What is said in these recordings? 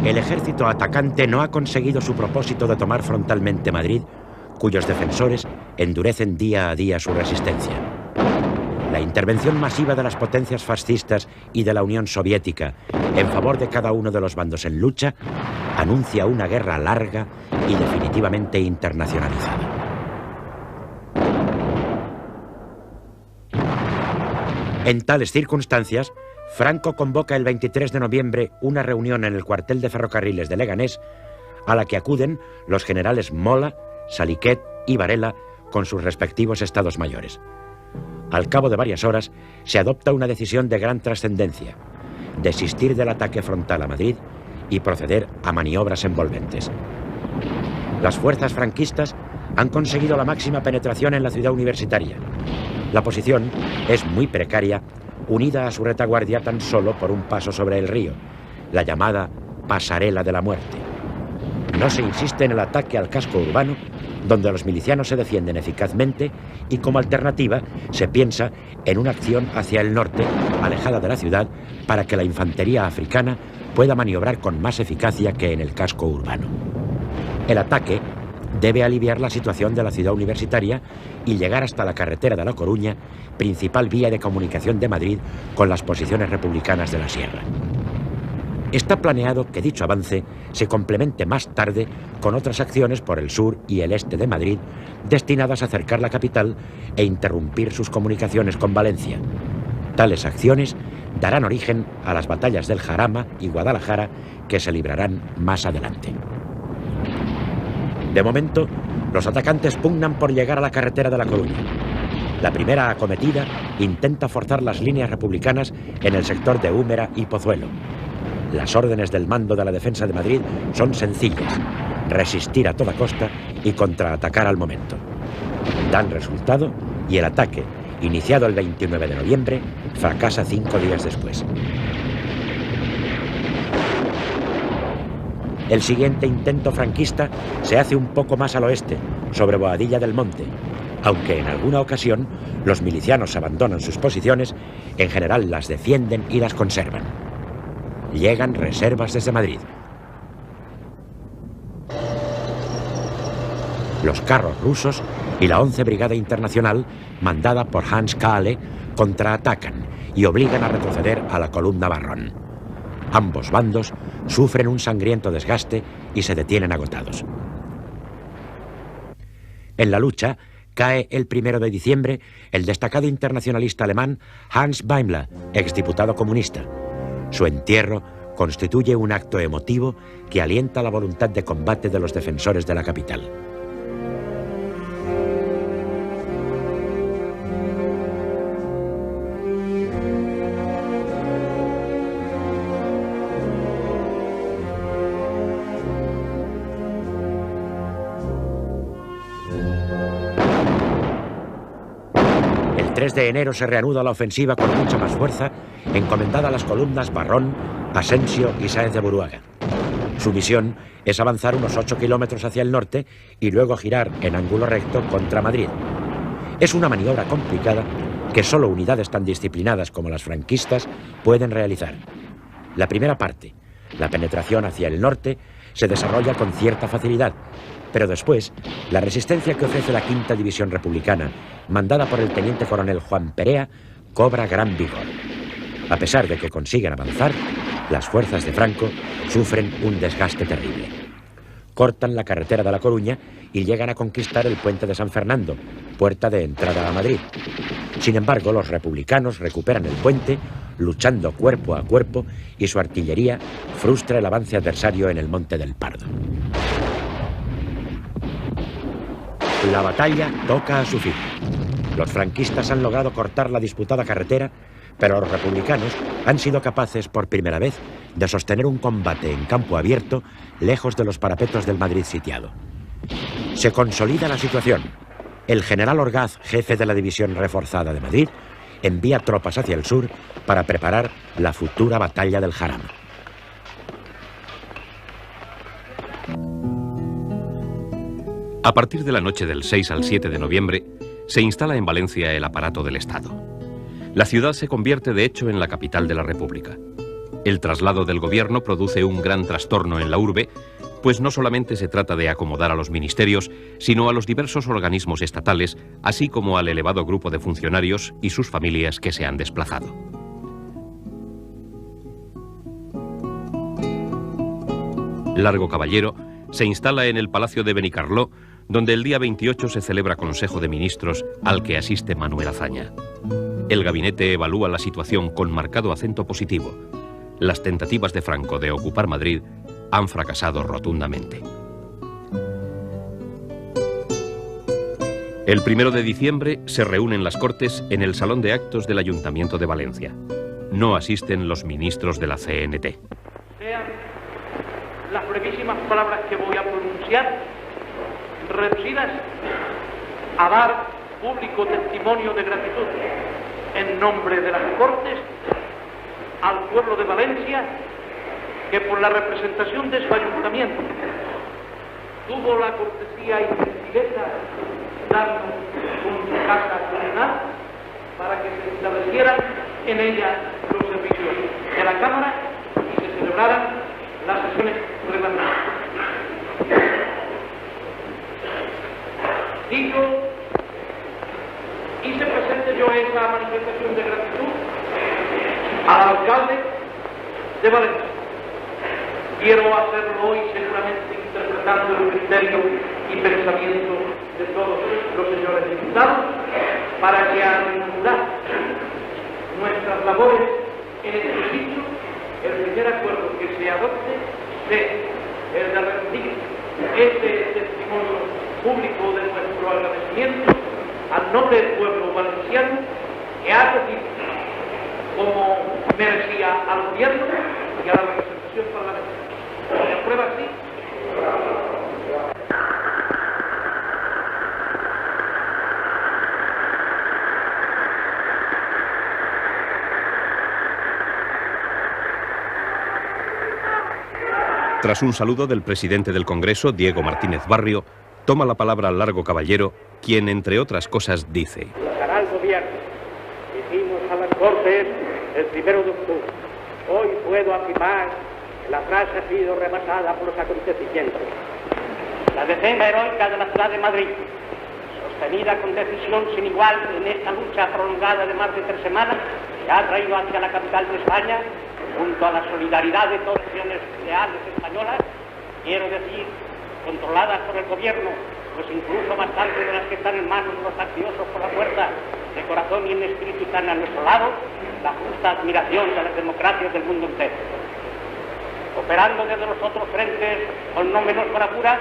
el ejército atacante no ha conseguido su propósito de tomar frontalmente Madrid, cuyos defensores endurecen día a día su resistencia. La intervención masiva de las potencias fascistas y de la Unión Soviética en favor de cada uno de los bandos en lucha anuncia una guerra larga y definitivamente internacionalizada. En tales circunstancias, Franco convoca el 23 de noviembre una reunión en el cuartel de ferrocarriles de Leganés, a la que acuden los generales Mola, Saliquet y Varela con sus respectivos estados mayores. Al cabo de varias horas, se adopta una decisión de gran trascendencia: desistir del ataque frontal a Madrid y proceder a maniobras envolventes. Las fuerzas franquistas han conseguido la máxima penetración en la ciudad universitaria. La posición es muy precaria, unida a su retaguardia tan solo por un paso sobre el río, la llamada Pasarela de la Muerte. No se insiste en el ataque al casco urbano, donde los milicianos se defienden eficazmente, y como alternativa se piensa en una acción hacia el norte, alejada de la ciudad, para que la infantería africana pueda maniobrar con más eficacia que en el casco urbano. El ataque debe aliviar la situación de la ciudad universitaria y llegar hasta la carretera de La Coruña, principal vía de comunicación de Madrid con las posiciones republicanas de la Sierra. Está planeado que dicho avance se complemente más tarde con otras acciones por el sur y el este de Madrid destinadas a acercar la capital e interrumpir sus comunicaciones con Valencia. Tales acciones darán origen a las batallas del Jarama y Guadalajara, que se librarán más adelante. De momento, los atacantes pugnan por llegar a la carretera de La Coruña. La primera acometida intenta forzar las líneas republicanas en el sector de Úmera y Pozuelo. Las órdenes del mando de la defensa de Madrid son sencillas: resistir a toda costa y contraatacar al momento. Dan resultado y el ataque, iniciado el 29 de noviembre, fracasa 5 días después. El siguiente intento franquista se hace un poco más al oeste, sobre Boadilla del Monte, aunque en alguna ocasión los milicianos abandonan sus posiciones, en general las defienden y las conservan. Llegan reservas desde Madrid. Los carros rusos y la 11 Brigada Internacional, mandada por Hans Kahle, contraatacan y obligan a retroceder a la columna Barrón. Ambos bandos sufren un sangriento desgaste y se detienen agotados. En la lucha cae el 1 de diciembre el destacado internacionalista alemán Hans Beimler, exdiputado comunista. Su entierro constituye un acto emotivo que alienta la voluntad de combate de los defensores de la capital. El 3 de enero se reanuda la ofensiva con mucha más fuerza, encomendada a las columnas Barrón, Asensio y Sáenz de Buruaga. Su misión es avanzar unos 8 kilómetros hacia el norte y luego girar en ángulo recto contra Madrid. Es una maniobra complicada que solo unidades tan disciplinadas como las franquistas pueden realizar. La primera parte, la penetración hacia el norte, se desarrolla con cierta facilidad, pero después la resistencia que ofrece la 5ª División Republicana, mandada por el teniente coronel Juan Perea, cobra gran vigor. A pesar de que consiguen avanzar, las fuerzas de Franco sufren un desgaste terrible. Cortan la carretera de La Coruña y llegan a conquistar el puente de San Fernando, puerta de entrada a Madrid. Sin embargo, los republicanos recuperan el puente, luchando cuerpo a cuerpo, y su artillería frustra el avance adversario en el Monte del Pardo. La batalla toca a su fin. Los franquistas han logrado cortar la disputada carretera, pero los republicanos han sido capaces por primera vez de sostener un combate en campo abierto lejos de los parapetos del Madrid sitiado. Se consolida la situación. El general Orgaz, jefe de la División Reforzada de Madrid, envía tropas hacia el sur para preparar la futura batalla del Jarama. A partir de la noche del 6 al 7 de noviembre, se instala en Valencia el aparato del Estado. La ciudad se convierte, de hecho, en la capital de la República. El traslado del gobierno produce un gran trastorno en la urbe, pues no solamente se trata de acomodar a los ministerios, sino a los diversos organismos estatales, así como al elevado grupo de funcionarios y sus familias que se han desplazado. Largo Caballero se instala en el Palacio de Benicarló, donde el día 28 se celebra Consejo de Ministros al que asiste Manuel Azaña. El gabinete evalúa la situación con marcado acento positivo. Las tentativas de Franco de ocupar Madrid han fracasado rotundamente. El 1 de diciembre se reúnen las Cortes en el Salón de Actos del Ayuntamiento de Valencia. No asisten los ministros de la CNT. Sean las brevísimas palabras que voy a pronunciar reducidas a dar público testimonio de gratitud en nombre de las Cortes al pueblo de Valencia, que por la representación de su ayuntamiento tuvo la cortesía y gentileza de darnos su casa comunal para que se establecieran en ella los servicios de la Cámara y se celebraran las sesiones reglamentarias. Hice presente yo esa manifestación de gratitud al alcalde de Valencia. Quiero hacerlo hoy seguramente interpretando el criterio y pensamiento de todos los señores diputados para que al reanudar nuestras labores en este sitio, el primer acuerdo que se adopte sea el de rendir este testimonio público de nuestro agradecimiento al noble pueblo valenciano que ha recibido como merecía al gobierno y a la representación parlamentaria. ¿Se aprueba así? Tras un saludo del presidente del Congreso, Diego Martínez Barrio, toma la palabra Largo Caballero, quien, entre otras cosas, dice: Hará el gobierno. Hicimos a las Cortes el 1 de octubre. Hoy puedo afirmar que la frase ha sido rebasada por los acontecimientos. La defensa heroica de la ciudad de Madrid, sostenida con decisión sin igual en esta lucha prolongada de más de 3 semanas, que ha traído hacia la capital de España, junto a la solidaridad de todas las naciones leales españolas, quiero decir, controladas por el gobierno, pues incluso bastante de las que están en manos de los facciosos por la fuerza, de corazón y en espíritu están a nuestro lado, la justa admiración de las democracias del mundo entero. Operando desde los otros frentes con no menos bravura,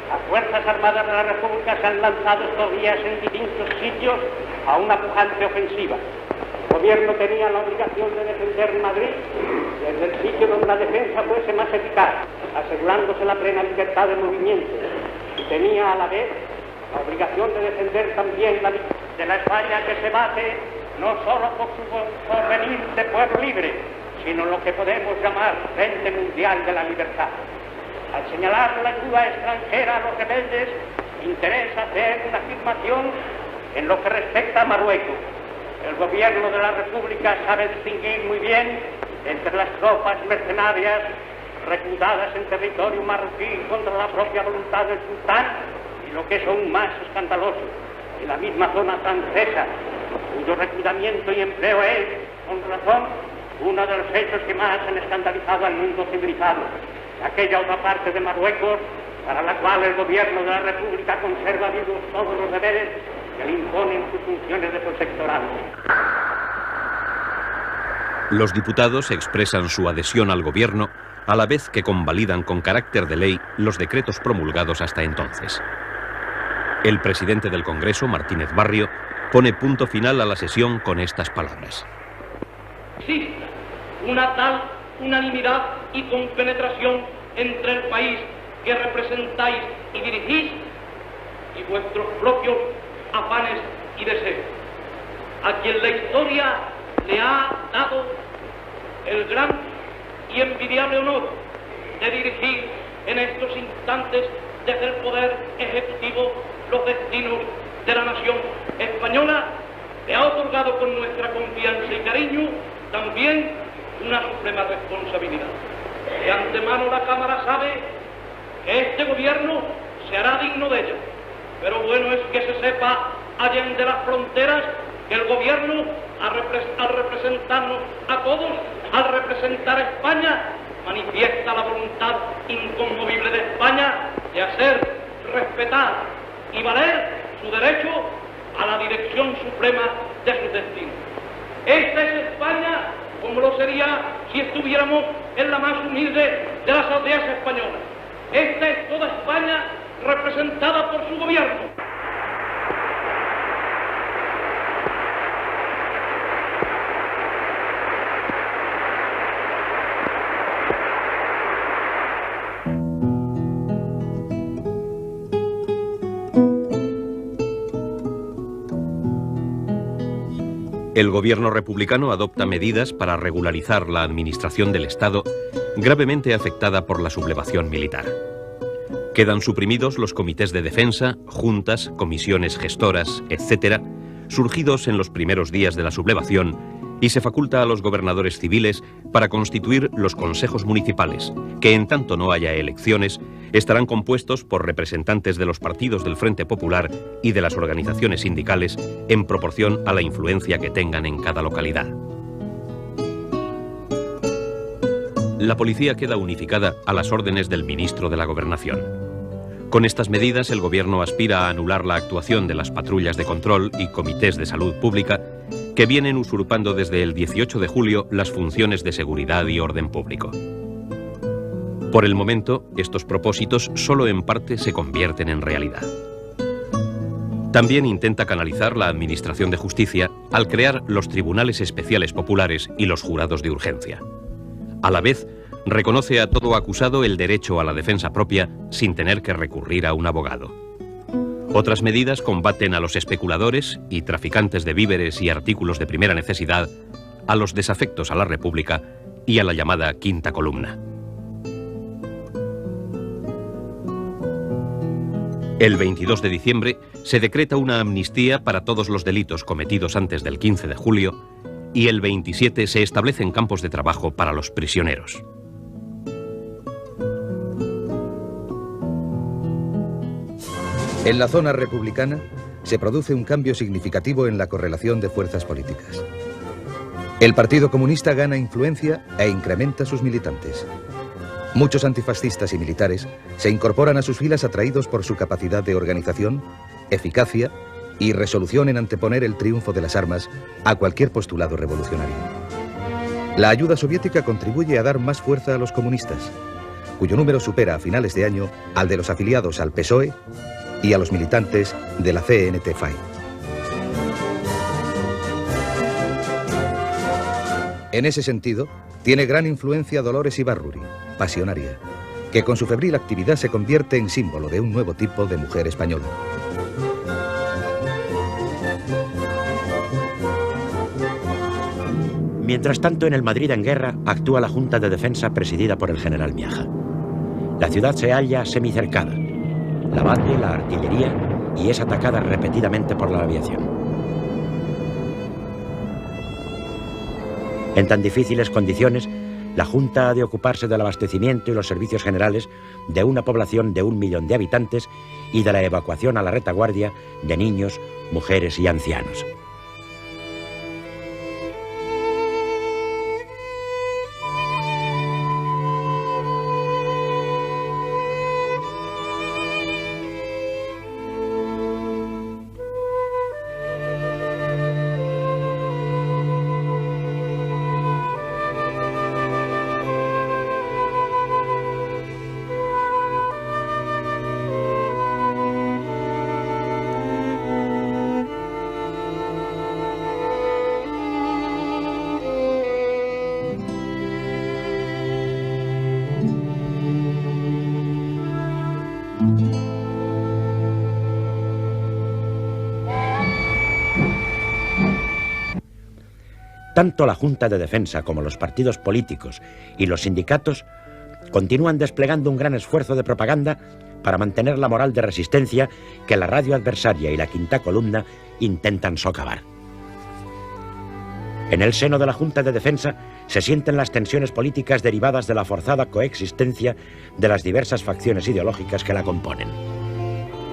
las Fuerzas Armadas de la República se han lanzado estos días en distintos sitios a una pujante ofensiva. El gobierno tenía la obligación de defender Madrid desde el sitio donde la defensa fuese más eficaz, asegurándose la plena libertad de movimiento, y tenía a la vez la obligación de defender también de la España que se base no solo por su porvenir de pueblo libre, sino lo que podemos llamar Frente Mundial de la Libertad. Al señalar la ayuda extranjera a los rebeldes, interesa hacer una afirmación en lo que respecta a Marruecos. El gobierno de la República sabe distinguir muy bien entre las tropas mercenarias reclutadas en territorio marroquí contra la propia voluntad del sultán y lo que es aún más escandaloso, en la misma zona francesa, cuyo reclutamiento y empleo es, con razón, uno de los hechos que más han escandalizado al mundo civilizado. Aquella otra parte de Marruecos, para la cual el gobierno de la República conserva vivos todos los deberes que le imponen sus funciones de protectorado. Los diputados expresan su adhesión al gobierno a la vez que convalidan con carácter de ley los decretos promulgados hasta entonces. El presidente del Congreso, Martínez Barrio, pone punto final a la sesión con estas palabras: Existe una tal unanimidad y compenetración entre el país que representáis y dirigís y vuestros propios afanes y deseos, a quien la historia le ha dado el gran y envidiable honor de dirigir en estos instantes desde el poder ejecutivo los destinos de la nación española, le ha otorgado con nuestra confianza y cariño también una suprema responsabilidad. De antemano la Cámara sabe que este gobierno se hará digno de ella, pero bueno es que se sepa allende las fronteras que el gobierno, al representarnos a todos, al representar a España, manifiesta la voluntad inconmovible de España de hacer respetar y valer su derecho a la dirección suprema de sus destinos. Esta es España como lo sería si estuviéramos en la más humilde de las aldeas españolas. Esta es toda España representada por su gobierno. El gobierno republicano adopta medidas para regularizar la administración del Estado gravemente afectada por la sublevación militar. Quedan suprimidos los comités de defensa, juntas, comisiones gestoras, etc., surgidos en los primeros días de la sublevación, y se faculta a los gobernadores civiles para constituir los consejos municipales, que en tanto no haya elecciones, estarán compuestos por representantes de los partidos del Frente Popular y de las organizaciones sindicales en proporción a la influencia que tengan en cada localidad. La policía queda unificada a las órdenes del ministro de la Gobernación. Con estas medidas, el gobierno aspira a anular la actuación de las patrullas de control y comités de salud pública que vienen usurpando desde el 18 de julio las funciones de seguridad y orden público. Por el momento, estos propósitos solo en parte se convierten en realidad. También intenta canalizar la Administración de Justicia al crear los tribunales especiales populares y los jurados de urgencia. A la vez, reconoce a todo acusado el derecho a la defensa propia sin tener que recurrir a un abogado. Otras medidas combaten a los especuladores y traficantes de víveres y artículos de primera necesidad, a los desafectos a la República y a la llamada Quinta Columna. El 22 de diciembre se decreta una amnistía para todos los delitos cometidos antes del 15 de julio y el 27 se establecen campos de trabajo para los prisioneros. En la zona republicana se produce un cambio significativo en la correlación de fuerzas políticas. El Partido Comunista gana influencia e incrementa sus militantes. Muchos antifascistas y militares se incorporan a sus filas atraídos por su capacidad de organización, eficacia y resolución en anteponer el triunfo de las armas a cualquier postulado revolucionario. La ayuda soviética contribuye a dar más fuerza a los comunistas, cuyo número supera a finales de año al de los afiliados al PSOE y a los militantes de la CNT-FAI. En ese sentido, tiene gran influencia Dolores Ibarruri, pasionaria, que con su febril actividad se convierte en símbolo de un nuevo tipo de mujer española. Mientras tanto, en el Madrid en guerra actúa la Junta de Defensa presidida por el general Miaja. La ciudad se halla semicercada. La bate la artillería y es atacada repetidamente por la aviación. En tan difíciles condiciones, la Junta ha de ocuparse del abastecimiento y los servicios generales de una población de 1 millón de habitantes y de la evacuación a la retaguardia de niños, mujeres y ancianos. Tanto la Junta de Defensa como los partidos políticos y los sindicatos continúan desplegando un gran esfuerzo de propaganda para mantener la moral de resistencia que la radio adversaria y la Quinta Columna intentan socavar. En el seno de la Junta de Defensa se sienten las tensiones políticas derivadas de la forzada coexistencia de las diversas facciones ideológicas que la componen.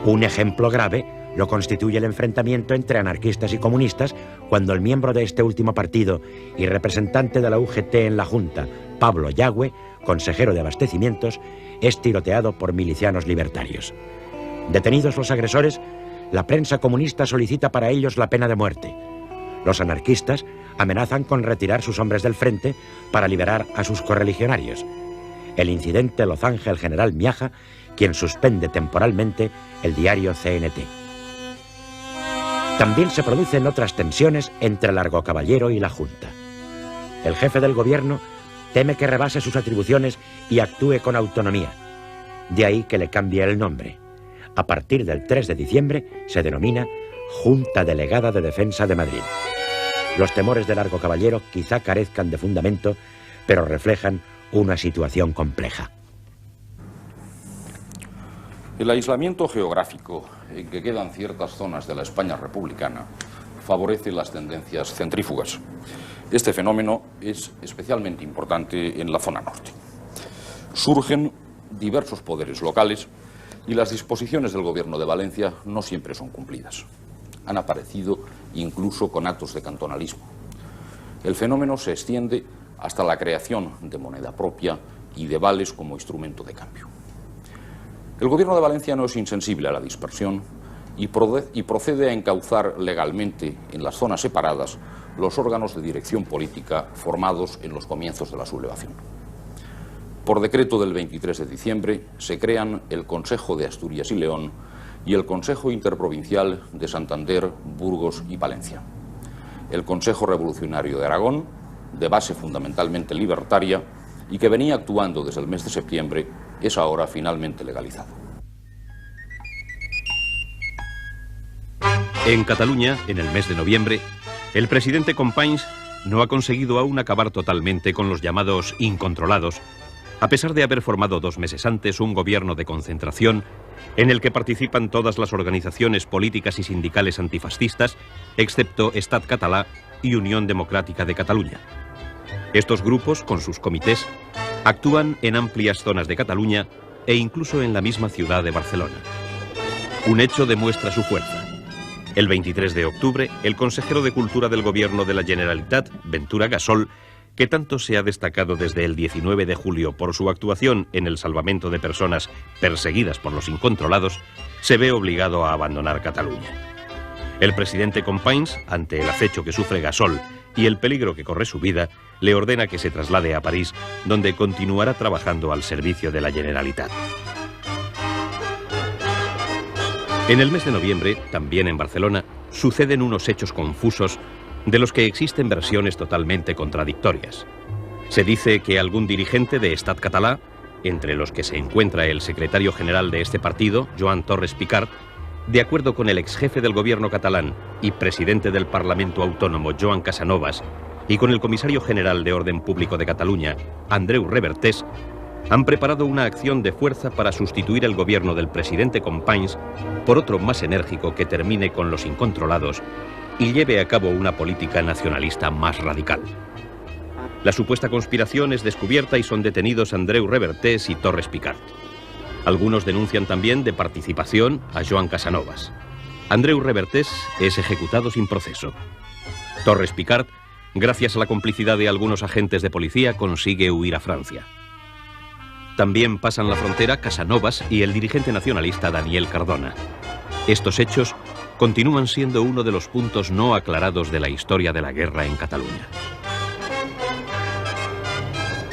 Un ejemplo grave lo constituye el enfrentamiento entre anarquistas y comunistas cuando el miembro de este último partido y representante de la UGT en la Junta, Pablo Yagüe, consejero de abastecimientos, es tiroteado por milicianos libertarios. Detenidos los agresores, la prensa comunista solicita para ellos la pena de muerte. Los anarquistas amenazan con retirar sus hombres del frente para liberar a sus correligionarios. El incidente lo zanja el general Miaja, quien suspende temporalmente el diario CNT. También se producen otras tensiones entre Largo Caballero y la Junta. El jefe del gobierno teme que rebase sus atribuciones y actúe con autonomía. De ahí que le cambie el nombre. A partir del 3 de diciembre se denomina Junta Delegada de Defensa de Madrid. Los temores de Largo Caballero quizá carezcan de fundamento, pero reflejan una situación compleja. El aislamiento geográfico en que quedan ciertas zonas de la España republicana favorece las tendencias centrífugas. Este fenómeno es especialmente importante en la zona norte. Surgen diversos poderes locales y las disposiciones del Gobierno de Valencia no siempre son cumplidas. Han aparecido incluso con actos de cantonalismo. El fenómeno se extiende hasta la creación de moneda propia y de vales como instrumento de cambio. El Gobierno de Valencia no es insensible a la dispersión y procede a encauzar legalmente en las zonas separadas los órganos de dirección política formados en los comienzos de la sublevación. Por decreto del 23 de diciembre se crean el Consejo de Asturias y León y el Consejo Interprovincial de Santander, Burgos y Palencia. El Consejo Revolucionario de Aragón, de base fundamentalmente libertaria y que venía actuando desde el mes de septiembre, es ahora finalmente legalizado. En Cataluña, en el mes de noviembre, el presidente Companys no ha conseguido aún acabar totalmente con los llamados incontrolados, a pesar de haber formado 2 meses antes un gobierno de concentración en el que participan todas las organizaciones políticas y sindicales antifascistas, excepto Estat Català y Unión Democrática de Cataluña. Estos grupos, con sus comités, actúan en amplias zonas de Cataluña e incluso en la misma ciudad de Barcelona. Un hecho demuestra su fuerza. El 23 de octubre, el consejero de Cultura del Gobierno de la Generalitat, Ventura Gasol, que tanto se ha destacado desde el 19 de julio por su actuación en el salvamento de personas perseguidas por los incontrolados, se ve obligado a abandonar Cataluña. El presidente Companys, ante el acecho que sufre Gasol y el peligro que corre su vida, le ordena que se traslade a París, donde continuará trabajando al servicio de la Generalitat. En el mes de noviembre, también en Barcelona, suceden unos hechos confusos de los que existen versiones totalmente contradictorias. Se dice que algún dirigente de Estat Català, entre los que se encuentra el secretario general de este partido, Joan Torres Picart, de acuerdo con el exjefe del gobierno catalán y presidente del Parlamento Autónomo, Joan Casanovas, y con el comisario general de Orden Público de Cataluña, Andreu Revertés, han preparado una acción de fuerza para sustituir el gobierno del presidente Companys por otro más enérgico que termine con los incontrolados y lleve a cabo una política nacionalista más radical. La supuesta conspiración es descubierta y son detenidos Andreu Revertés y Torres Picart. Algunos denuncian también de participación a Joan Casanovas. Andreu Revertés es ejecutado sin proceso. Torres Picart, gracias a la complicidad de algunos agentes de policía, consigue huir a Francia. También pasan la frontera Casanovas y el dirigente nacionalista Daniel Cardona. Estos hechos continúan siendo uno de los puntos no aclarados de la historia de la guerra en Cataluña.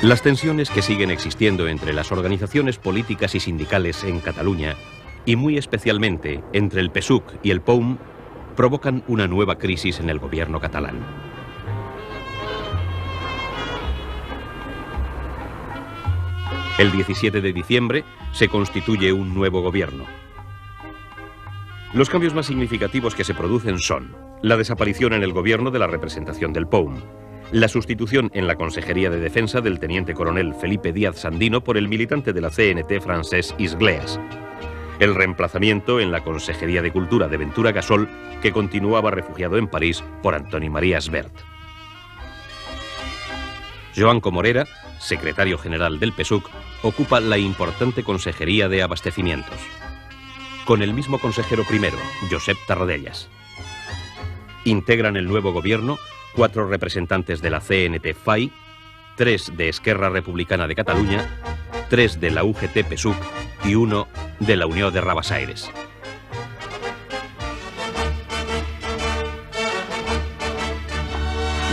Las tensiones que siguen existiendo entre las organizaciones políticas y sindicales en Cataluña, y muy especialmente entre el PSUC y el POUM, provocan una nueva crisis en el gobierno catalán. El 17 de diciembre se constituye un nuevo gobierno. Los cambios más significativos que se producen son la desaparición en el gobierno de la representación del POUM, la sustitución en la Consejería de Defensa del teniente coronel Felipe Díaz Sandino por el militante de la CNT francés Isgleas, el reemplazamiento en la Consejería de Cultura de Ventura Gasol, que continuaba refugiado en París, por Antoni María Sbert. Joan Comorera, secretario general del PSUC, ocupa la importante Consejería de Abastecimientos. Con el mismo consejero primero, Josep Tarradellas. Integran el nuevo gobierno 4 representantes de la CNT-FAI, 3 de Esquerra Republicana de Cataluña, 3 de la UGT-PSUC y 1 de la Unió de Rabassaires.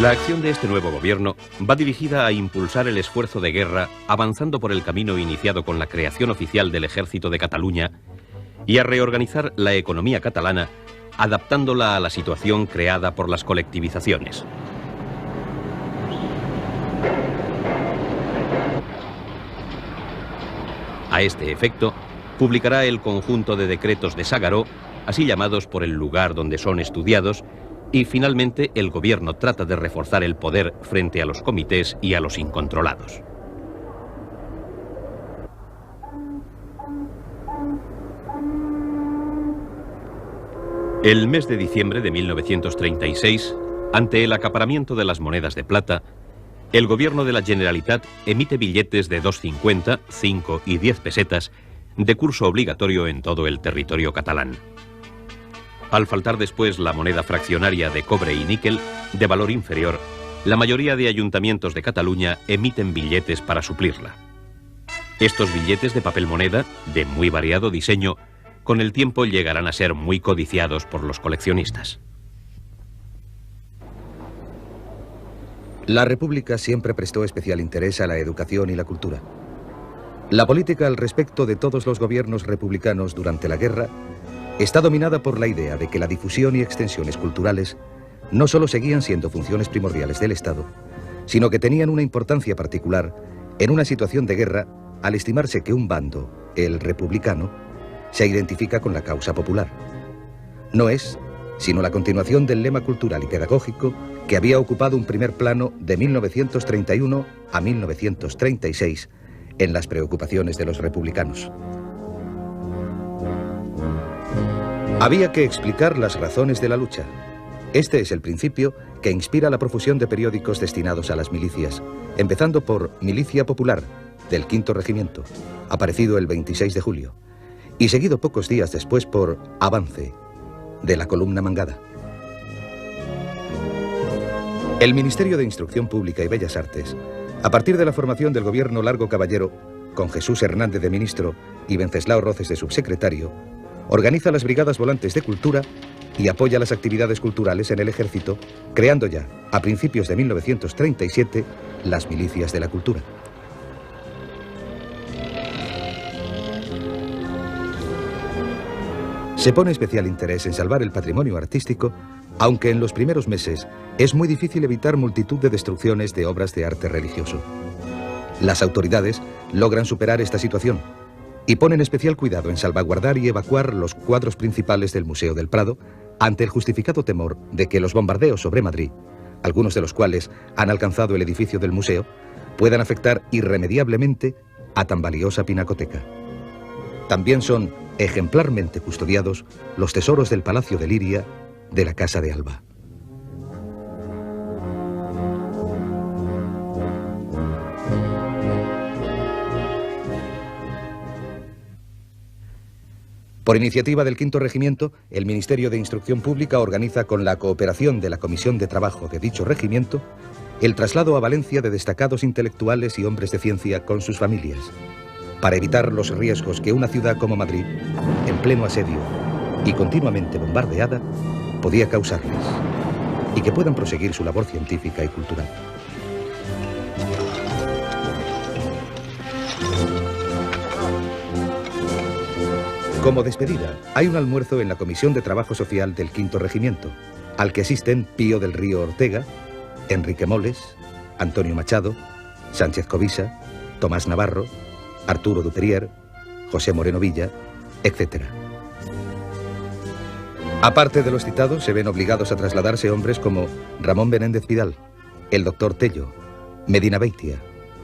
La acción de este nuevo gobierno va dirigida a impulsar el esfuerzo de guerra, avanzando por el camino iniciado con la creación oficial del Ejército de Cataluña, y a reorganizar la economía catalana, adaptándola a la situación creada por las colectivizaciones. A este efecto, publicará el conjunto de decretos de Ságaro, así llamados por el lugar donde son estudiados, y finalmente el gobierno trata de reforzar el poder frente a los comités y a los incontrolados. El mes de diciembre de 1936, ante el acaparamiento de las monedas de plata, el gobierno de la Generalitat emite billetes de 2,50, 5 y 10 pesetas de curso obligatorio en todo el territorio catalán. Al faltar después la moneda fraccionaria de cobre y níquel, de valor inferior, la mayoría de ayuntamientos de Cataluña emiten billetes para suplirla. Estos billetes de papel moneda, de muy variado diseño, con el tiempo llegarán a ser muy codiciados por los coleccionistas. La República siempre prestó especial interés a la educación y la cultura. La política al respecto de todos los gobiernos republicanos durante la guerra está dominada por la idea de que la difusión y extensiones culturales no solo seguían siendo funciones primordiales del Estado, sino que tenían una importancia particular en una situación de guerra al estimarse que un bando, el republicano, se identifica con la causa popular. No es sino la continuación del lema cultural y pedagógico que había ocupado un primer plano de 1931 a 1936 en las preocupaciones de los republicanos. Había que explicar las razones de la lucha. Este es el principio que inspira la profusión de periódicos destinados a las milicias, empezando por Milicia Popular, del 5º Regimiento, aparecido el 26 de julio, y seguido pocos días después por Avance, de la columna Mangada. El Ministerio de Instrucción Pública y Bellas Artes, a partir de la formación del gobierno Largo Caballero, con Jesús Hernández de ministro y Venceslao Roces de subsecretario, organiza las brigadas volantes de cultura y apoya las actividades culturales en el ejército, creando ya, a principios de 1937, las milicias de la cultura. Se pone especial interés en salvar el patrimonio artístico, aunque en los primeros meses es muy difícil evitar multitud de destrucciones de obras de arte religioso. Las autoridades logran superar esta situación y ponen especial cuidado en salvaguardar y evacuar los cuadros principales del Museo del Prado ante el justificado temor de que los bombardeos sobre Madrid, algunos de los cuales han alcanzado el edificio del museo, puedan afectar irremediablemente a tan valiosa pinacoteca. También son ejemplarmente custodiados los tesoros del Palacio de Liria de la Casa de Alba. Por iniciativa del 5º Regimiento, el Ministerio de Instrucción Pública organiza, con la cooperación de la Comisión de Trabajo de dicho regimiento, el traslado a Valencia de destacados intelectuales y hombres de ciencia con sus familias, para evitar los riesgos que una ciudad como Madrid, en pleno asedio y continuamente bombardeada, podía causarles, y que puedan proseguir su labor científica y cultural. Como despedida, hay un almuerzo en la Comisión de Trabajo Social del 5º Regimiento, al que asisten Pío del Río Ortega, Enrique Moles, Antonio Machado, Sánchez Covisa, Tomás Navarro, Arturo Duperier, José Moreno Villa, etc. Aparte de los citados, se ven obligados a trasladarse hombres como Ramón Benéndez Vidal, el doctor Tello, Medina Beitia,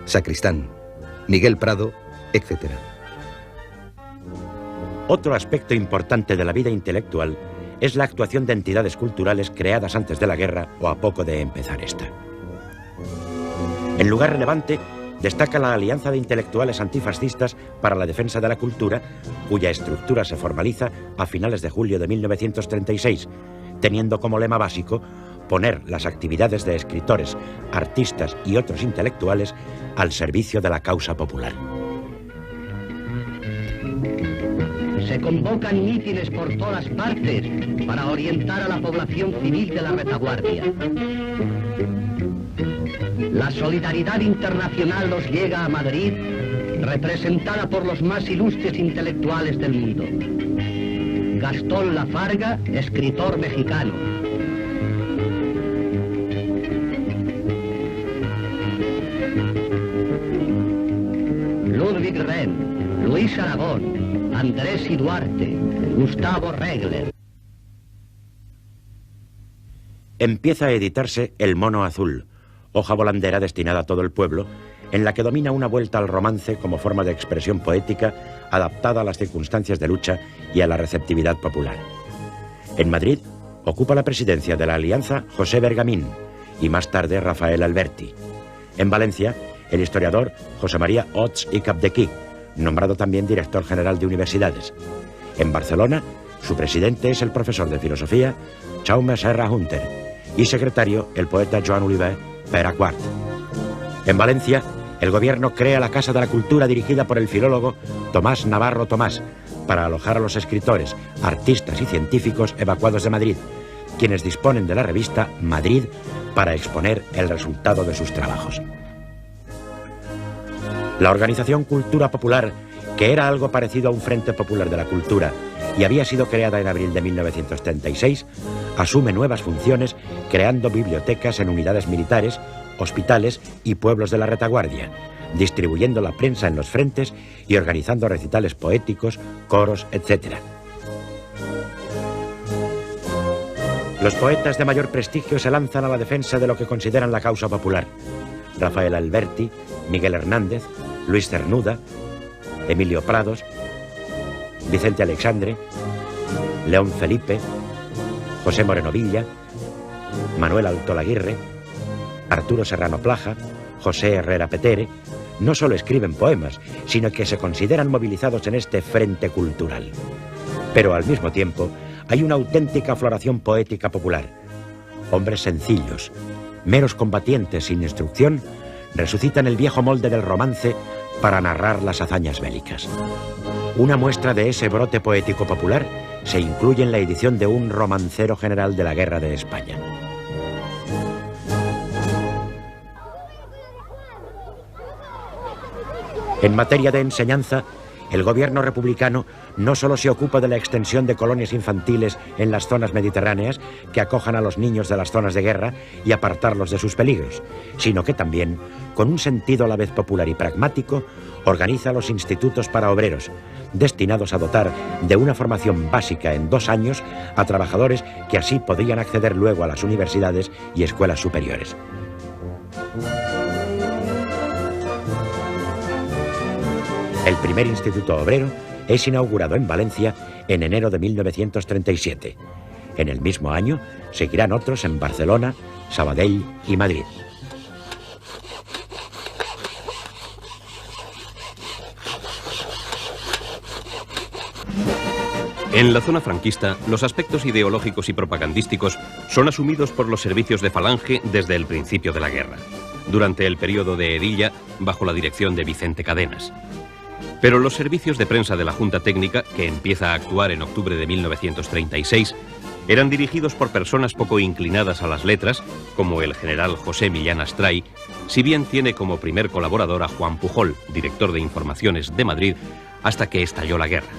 Sacristán, Miguel Prado, etc. Otro aspecto importante de la vida intelectual es la actuación de entidades culturales creadas antes de la guerra o a poco de empezar esta. En lugar relevante, destaca la Alianza de Intelectuales Antifascistas para la Defensa de la Cultura, cuya estructura se formaliza a finales de julio de 1936, teniendo como lema básico poner las actividades de escritores, artistas y otros intelectuales al servicio de la causa popular. Se convocan mítines por todas partes para orientar a la población civil de la retaguardia. La solidaridad internacional nos llega a Madrid, representada por los más ilustres intelectuales del mundo. Gastón Lafarga, escritor mexicano. Ludwig Renn, Luis Aragón, Andrés y Duarte, Gustavo Regler. Empieza a editarse El Mono Azul, hoja volandera destinada a todo el pueblo, en la que domina una vuelta al romance como forma de expresión poética adaptada a las circunstancias de lucha y a la receptividad popular. En Madrid ocupa la presidencia de la Alianza José Bergamín y más tarde Rafael Alberti. En Valencia, el historiador José María Ots y Capdequí, nombrado también director general de universidades. En Barcelona, su presidente es el profesor de filosofía Jaume Serra Hunter y secretario el poeta Joan Oliver Pere Quart. En Valencia, el gobierno crea la Casa de la Cultura dirigida por el filólogo Tomás Navarro Tomás para alojar a los escritores, artistas y científicos evacuados de Madrid, quienes disponen de la revista Madrid para exponer el resultado de sus trabajos. La organización Cultura Popular, que era algo parecido a un Frente Popular de la Cultura y había sido creada en abril de 1936, asume nuevas funciones creando bibliotecas en unidades militares, hospitales y pueblos de la retaguardia, distribuyendo la prensa en los frentes y organizando recitales poéticos, coros, etc. Los poetas de mayor prestigio se lanzan a la defensa de lo que consideran la causa popular. Rafael Alberti, Miguel Hernández, Luis Cernuda, Emilio Prados, Vicente Alexandre, León Felipe, José Moreno Villa, Manuel Altolaguirre, Arturo Serrano Plaja, José Herrera Petere, no solo escriben poemas, sino que se consideran movilizados en este frente cultural. Pero al mismo tiempo hay una auténtica floración poética popular. Hombres sencillos, meros combatientes sin instrucción, resucitan el viejo molde del romance para narrar las hazañas bélicas. Una muestra de ese brote poético popular se incluye en la edición de Un romancero general de la Guerra de España. En materia de enseñanza, el gobierno republicano no solo se ocupa de la extensión de colonias infantiles en las zonas mediterráneas que acojan a los niños de las zonas de guerra y apartarlos de sus peligros, sino que también, con un sentido a la vez popular y pragmático, organiza los institutos para obreros, destinados a dotar de una formación básica en 2 años a trabajadores que así podrían acceder luego a las universidades y escuelas superiores. El primer instituto obrero es inaugurado en Valencia en enero de 1937. En el mismo año seguirán otros en Barcelona, Sabadell y Madrid. En la zona franquista, los aspectos ideológicos y propagandísticos son asumidos por los servicios de Falange desde el principio de la guerra, durante el periodo de Hedilla, bajo la dirección de Vicente Cadenas. Pero los servicios de prensa de la Junta Técnica, que empieza a actuar en octubre de 1936, eran dirigidos por personas poco inclinadas a las letras, como el general José Millán Astray, si bien tiene como primer colaborador a Juan Pujol, director de Informaciones de Madrid, hasta que estalló la guerra.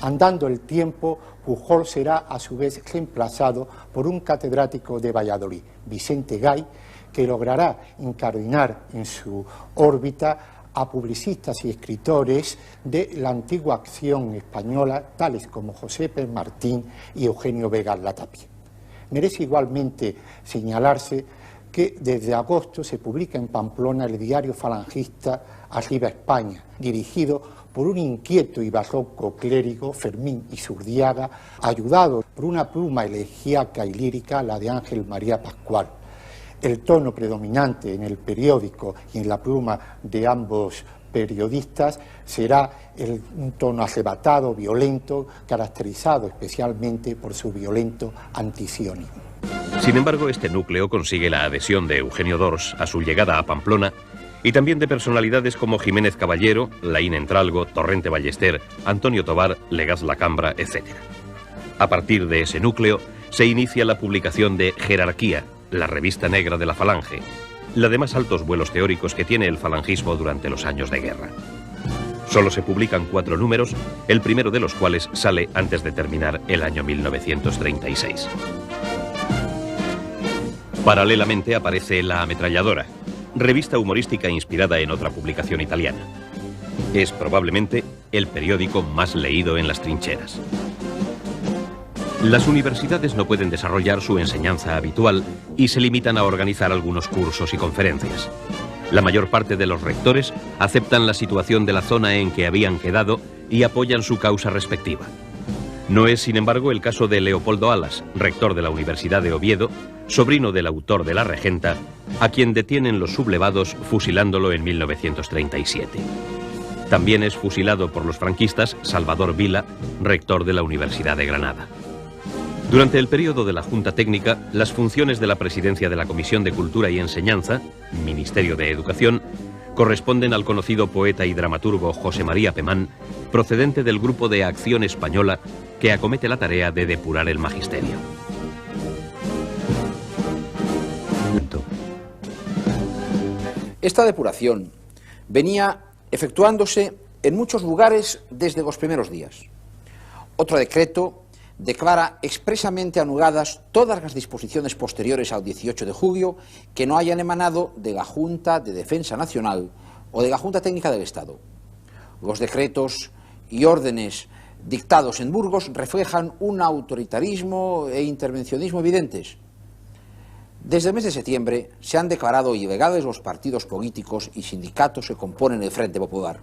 Andando el tiempo, Pujol será a su vez reemplazado por un catedrático de Valladolid, Vicente Gay, que logrará incardinar en su órbita a publicistas y escritores de la antigua acción española, tales como José Pérez Martín y Eugenio Vega Latapia. Merece igualmente señalarse que desde agosto se publica en Pamplona el diario falangista Arriba España, dirigido por un inquieto y barroco clérigo, Fermín Isurdiaga, ayudado por una pluma elegíaca y lírica, la de Ángel María Pascual. El tono predominante en el periódico y en la pluma de ambos periodistas será un tono arrebatado, violento, caracterizado especialmente por su violento antisionismo. Sin embargo, este núcleo consigue la adhesión de Eugenio d'Ors a su llegada a Pamplona y también de personalidades como Jiménez Caballero, Laín Entralgo, Torrente Ballester, Antonio Tobar, Legaz Lacambra, etc. A partir de ese núcleo se inicia la publicación de Jerarquía, la revista negra de la Falange, la de más altos vuelos teóricos que tiene el falangismo durante los años de guerra. Solo se publican 4 números, el primero de los cuales sale antes de terminar el año 1936. Paralelamente aparece La Ametralladora, revista humorística inspirada en otra publicación italiana. Es probablemente el periódico más leído en las trincheras. Las universidades no pueden desarrollar su enseñanza habitual y se limitan a organizar algunos cursos y conferencias. La mayor parte de los rectores aceptan la situación de la zona en que habían quedado y apoyan su causa respectiva. No es, sin embargo, el caso de Leopoldo Alas, rector de la Universidad de Oviedo, sobrino del autor de La Regenta, a quien detienen los sublevados fusilándolo en 1937. También es fusilado por los franquistas Salvador Vila, rector de la Universidad de Granada. Durante el periodo de la Junta Técnica, las funciones de la presidencia de la Comisión de Cultura y Enseñanza, Ministerio de Educación, corresponden al conocido poeta y dramaturgo José María Pemán, procedente del Grupo de Acción Española, que acomete la tarea de depurar el magisterio. Esta depuración venía efectuándose en muchos lugares desde los primeros días. Otro decreto declara expresamente anuladas todas las disposiciones posteriores al 18 de julio que no hayan emanado de la Junta de Defensa Nacional o de la Junta Técnica del Estado. Los decretos y órdenes dictados en Burgos reflejan un autoritarismo e intervencionismo evidentes. Desde el mes de septiembre se han declarado ilegales los partidos políticos y sindicatos que componen el Frente Popular.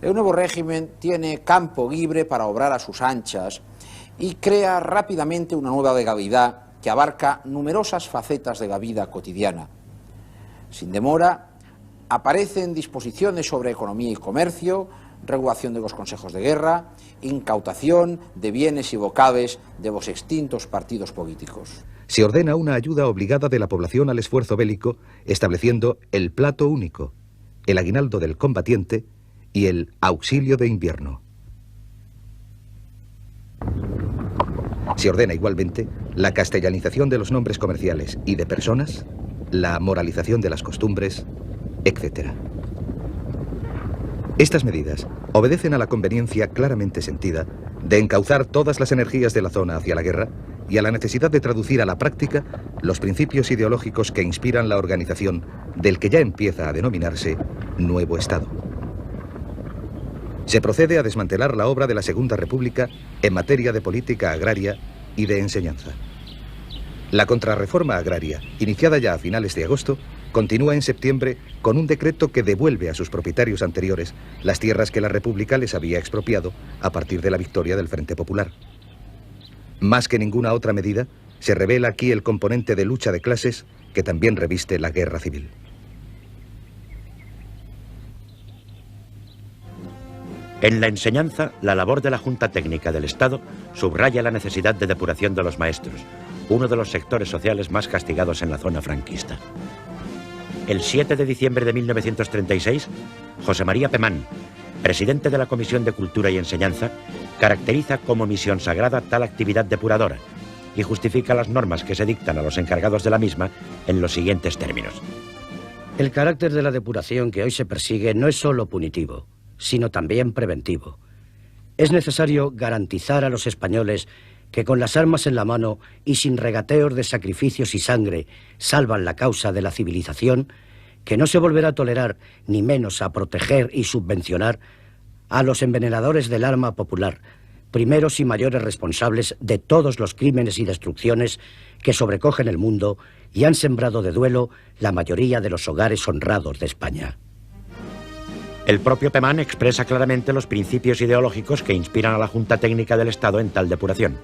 El nuevo régimen tiene campo libre para obrar a sus anchas y crea rápidamente una nueva legalidad que abarca numerosas facetas de la vida cotidiana. Sin demora, aparecen disposiciones sobre economía y comercio, regulación de los consejos de guerra, incautación de bienes y vocales de los extintos partidos políticos. Se ordena una ayuda obligada de la población al esfuerzo bélico, estableciendo el plato único, el aguinaldo del combatiente y el auxilio de invierno. Se ordena igualmente la castellanización de los nombres comerciales y de personas, la moralización de las costumbres, etc. Estas medidas obedecen a la conveniencia claramente sentida de encauzar todas las energías de la zona hacia la guerra y a la necesidad de traducir a la práctica los principios ideológicos que inspiran la organización del que ya empieza a denominarse Nuevo Estado. Se procede a desmantelar la obra de la Segunda República en materia de política agraria y de enseñanza. La contrarreforma agraria, iniciada ya a finales de agosto, continúa en septiembre con un decreto que devuelve a sus propietarios anteriores las tierras que la República les había expropiado a partir de la victoria del Frente Popular. Más que ninguna otra medida, se revela aquí el componente de lucha de clases que también reviste la guerra civil. En la enseñanza, la labor de la Junta Técnica del Estado subraya la necesidad de depuración de los maestros, uno de los sectores sociales más castigados en la zona franquista. El 7 de diciembre de 1936, José María Pemán, presidente de la Comisión de Cultura y Enseñanza, caracteriza como misión sagrada tal actividad depuradora y justifica las normas que se dictan a los encargados de la misma en los siguientes términos. El carácter de la depuración que hoy se persigue no es solo punitivo, sino también preventivo. Es necesario garantizar a los españoles que con las armas en la mano y sin regateos de sacrificios y sangre salvan la causa de la civilización, que no se volverá a tolerar, ni menos a proteger y subvencionar a los envenenadores del arma popular, primeros y mayores responsables de todos los crímenes y destrucciones que sobrecogen el mundo y han sembrado de duelo la mayoría de los hogares honrados de España. El propio Pemán expresa claramente los principios ideológicos que inspiran a la Junta Técnica del Estado en tal depuración.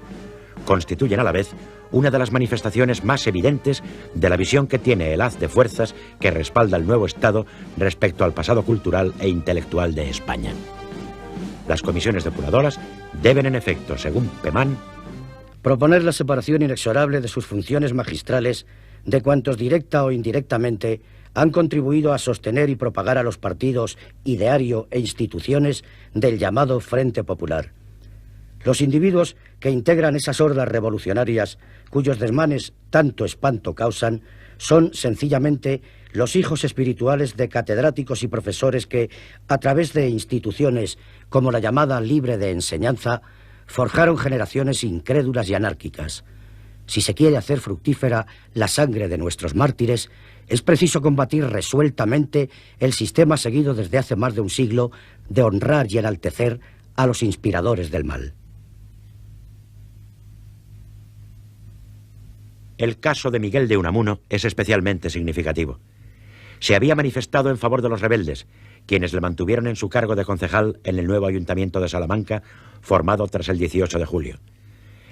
constituyen a la vez una de las manifestaciones más evidentes de la visión que tiene el haz de fuerzas que respalda el nuevo Estado respecto al pasado cultural e intelectual de España. Las comisiones depuradoras deben, en efecto, según Pemán, proponer la separación inexorable de sus funciones magistrales de cuantos directa o indirectamente han contribuido a sostener y propagar a los partidos, ideario e instituciones del llamado Frente Popular. Los individuos que integran esas hordas revolucionarias, cuyos desmanes tanto espanto causan, son sencillamente los hijos espirituales de catedráticos y profesores que, a través de instituciones como la llamada libre de enseñanza, forjaron generaciones incrédulas y anárquicas. Si se quiere hacer fructífera la sangre de nuestros mártires, es preciso combatir resueltamente el sistema seguido desde hace más de un siglo de honrar y enaltecer a los inspiradores del mal. El caso de Miguel de Unamuno es especialmente significativo. Se había manifestado en favor de los rebeldes, quienes le mantuvieron en su cargo de concejal en el nuevo ayuntamiento de Salamanca, formado tras el 18 de julio.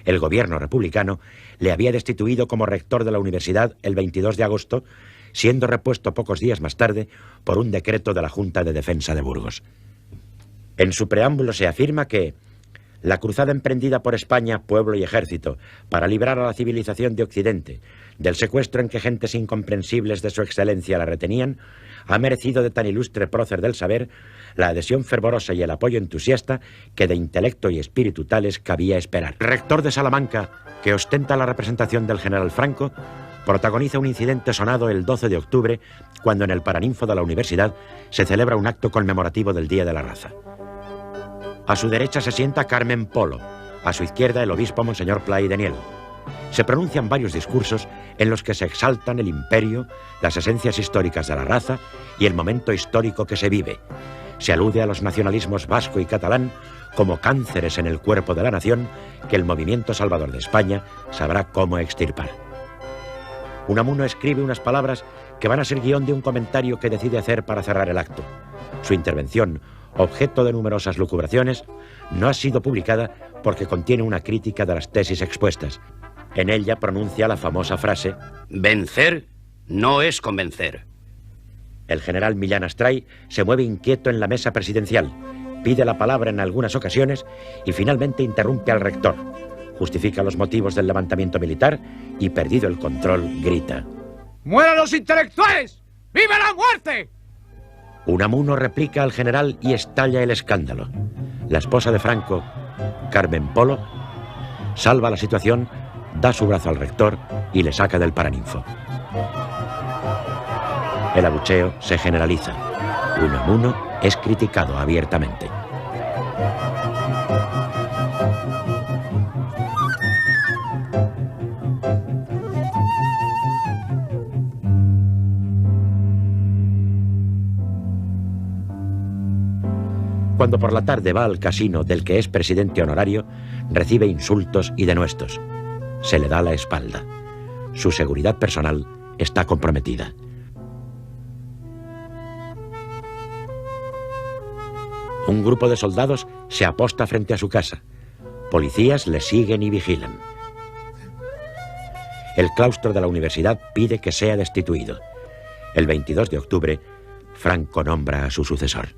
El gobierno republicano le había destituido como rector de la universidad el 22 de agosto, siendo repuesto pocos días más tarde por un decreto de la Junta de Defensa de Burgos. En su preámbulo se afirma que la cruzada emprendida por España, pueblo y ejército, para librar a la civilización de Occidente del secuestro en que gentes incomprensibles de su excelencia la retenían, ha merecido de tan ilustre prócer del saber la adhesión fervorosa y el apoyo entusiasta que de intelecto y espíritu tales cabía esperar. El rector de Salamanca, que ostenta la representación del general Franco, protagoniza un incidente sonado el 12 de octubre, cuando en el Paraninfo de la universidad se celebra un acto conmemorativo del Día de la Raza. A su derecha se sienta Carmen Polo, a su izquierda el obispo Monseñor Pla y Daniel. Se pronuncian varios discursos en los que se exaltan el imperio, las esencias históricas de la raza y el momento histórico que se vive. Se alude a los nacionalismos vasco y catalán como cánceres en el cuerpo de la nación que el movimiento salvador de España sabrá cómo extirpar. Unamuno escribe unas palabras que van a ser guión de un comentario que decide hacer para cerrar el acto. Su intervención, objeto de numerosas lucubraciones, no ha sido publicada porque contiene una crítica de las tesis expuestas. En ella pronuncia la famosa frase: vencer no es convencer. El general Millán Astray se mueve inquieto en la mesa presidencial, pide la palabra en algunas ocasiones y finalmente interrumpe al rector. Justifica los motivos del levantamiento militar y, perdido el control, grita: ¡mueran los intelectuales! ¡Viva la muerte! Unamuno replica al general y estalla el escándalo. La esposa de Franco, Carmen Polo, salva la situación, da su brazo al rector y le saca del Paraninfo. El abucheo se generaliza. Unamuno es criticado abiertamente. Cuando por la tarde va al casino del que es presidente honorario, recibe insultos y denuestos. Se le da la espalda. Su seguridad personal está comprometida. Un grupo de soldados se aposta frente a su casa. Policías le siguen y vigilan. El claustro de la universidad pide que sea destituido. El 22 de octubre, Franco nombra a su sucesor.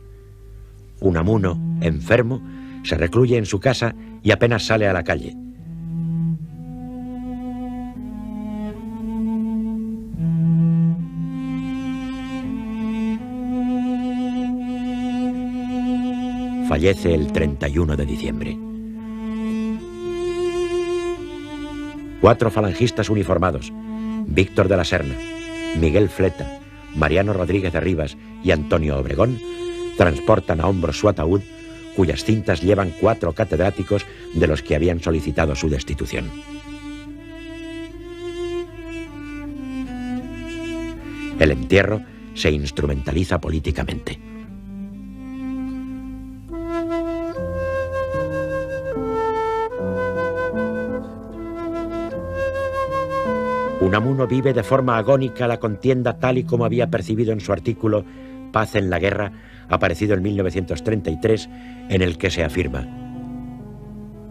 Unamuno, enfermo, se recluye en su casa y apenas sale a la calle. Fallece el 31 de diciembre. 4 falangistas uniformados, Víctor de la Serna, Miguel Fleta, Mariano Rodríguez de Rivas y Antonio Obregón, transportan a hombros su ataúd, cuyas cintas llevan 4 catedráticos de los que habían solicitado su destitución. El entierro se instrumentaliza políticamente. Unamuno vive de forma agónica la contienda tal y como había percibido en su artículo Paz en la guerra, aparecido en 1933, en el que se afirma: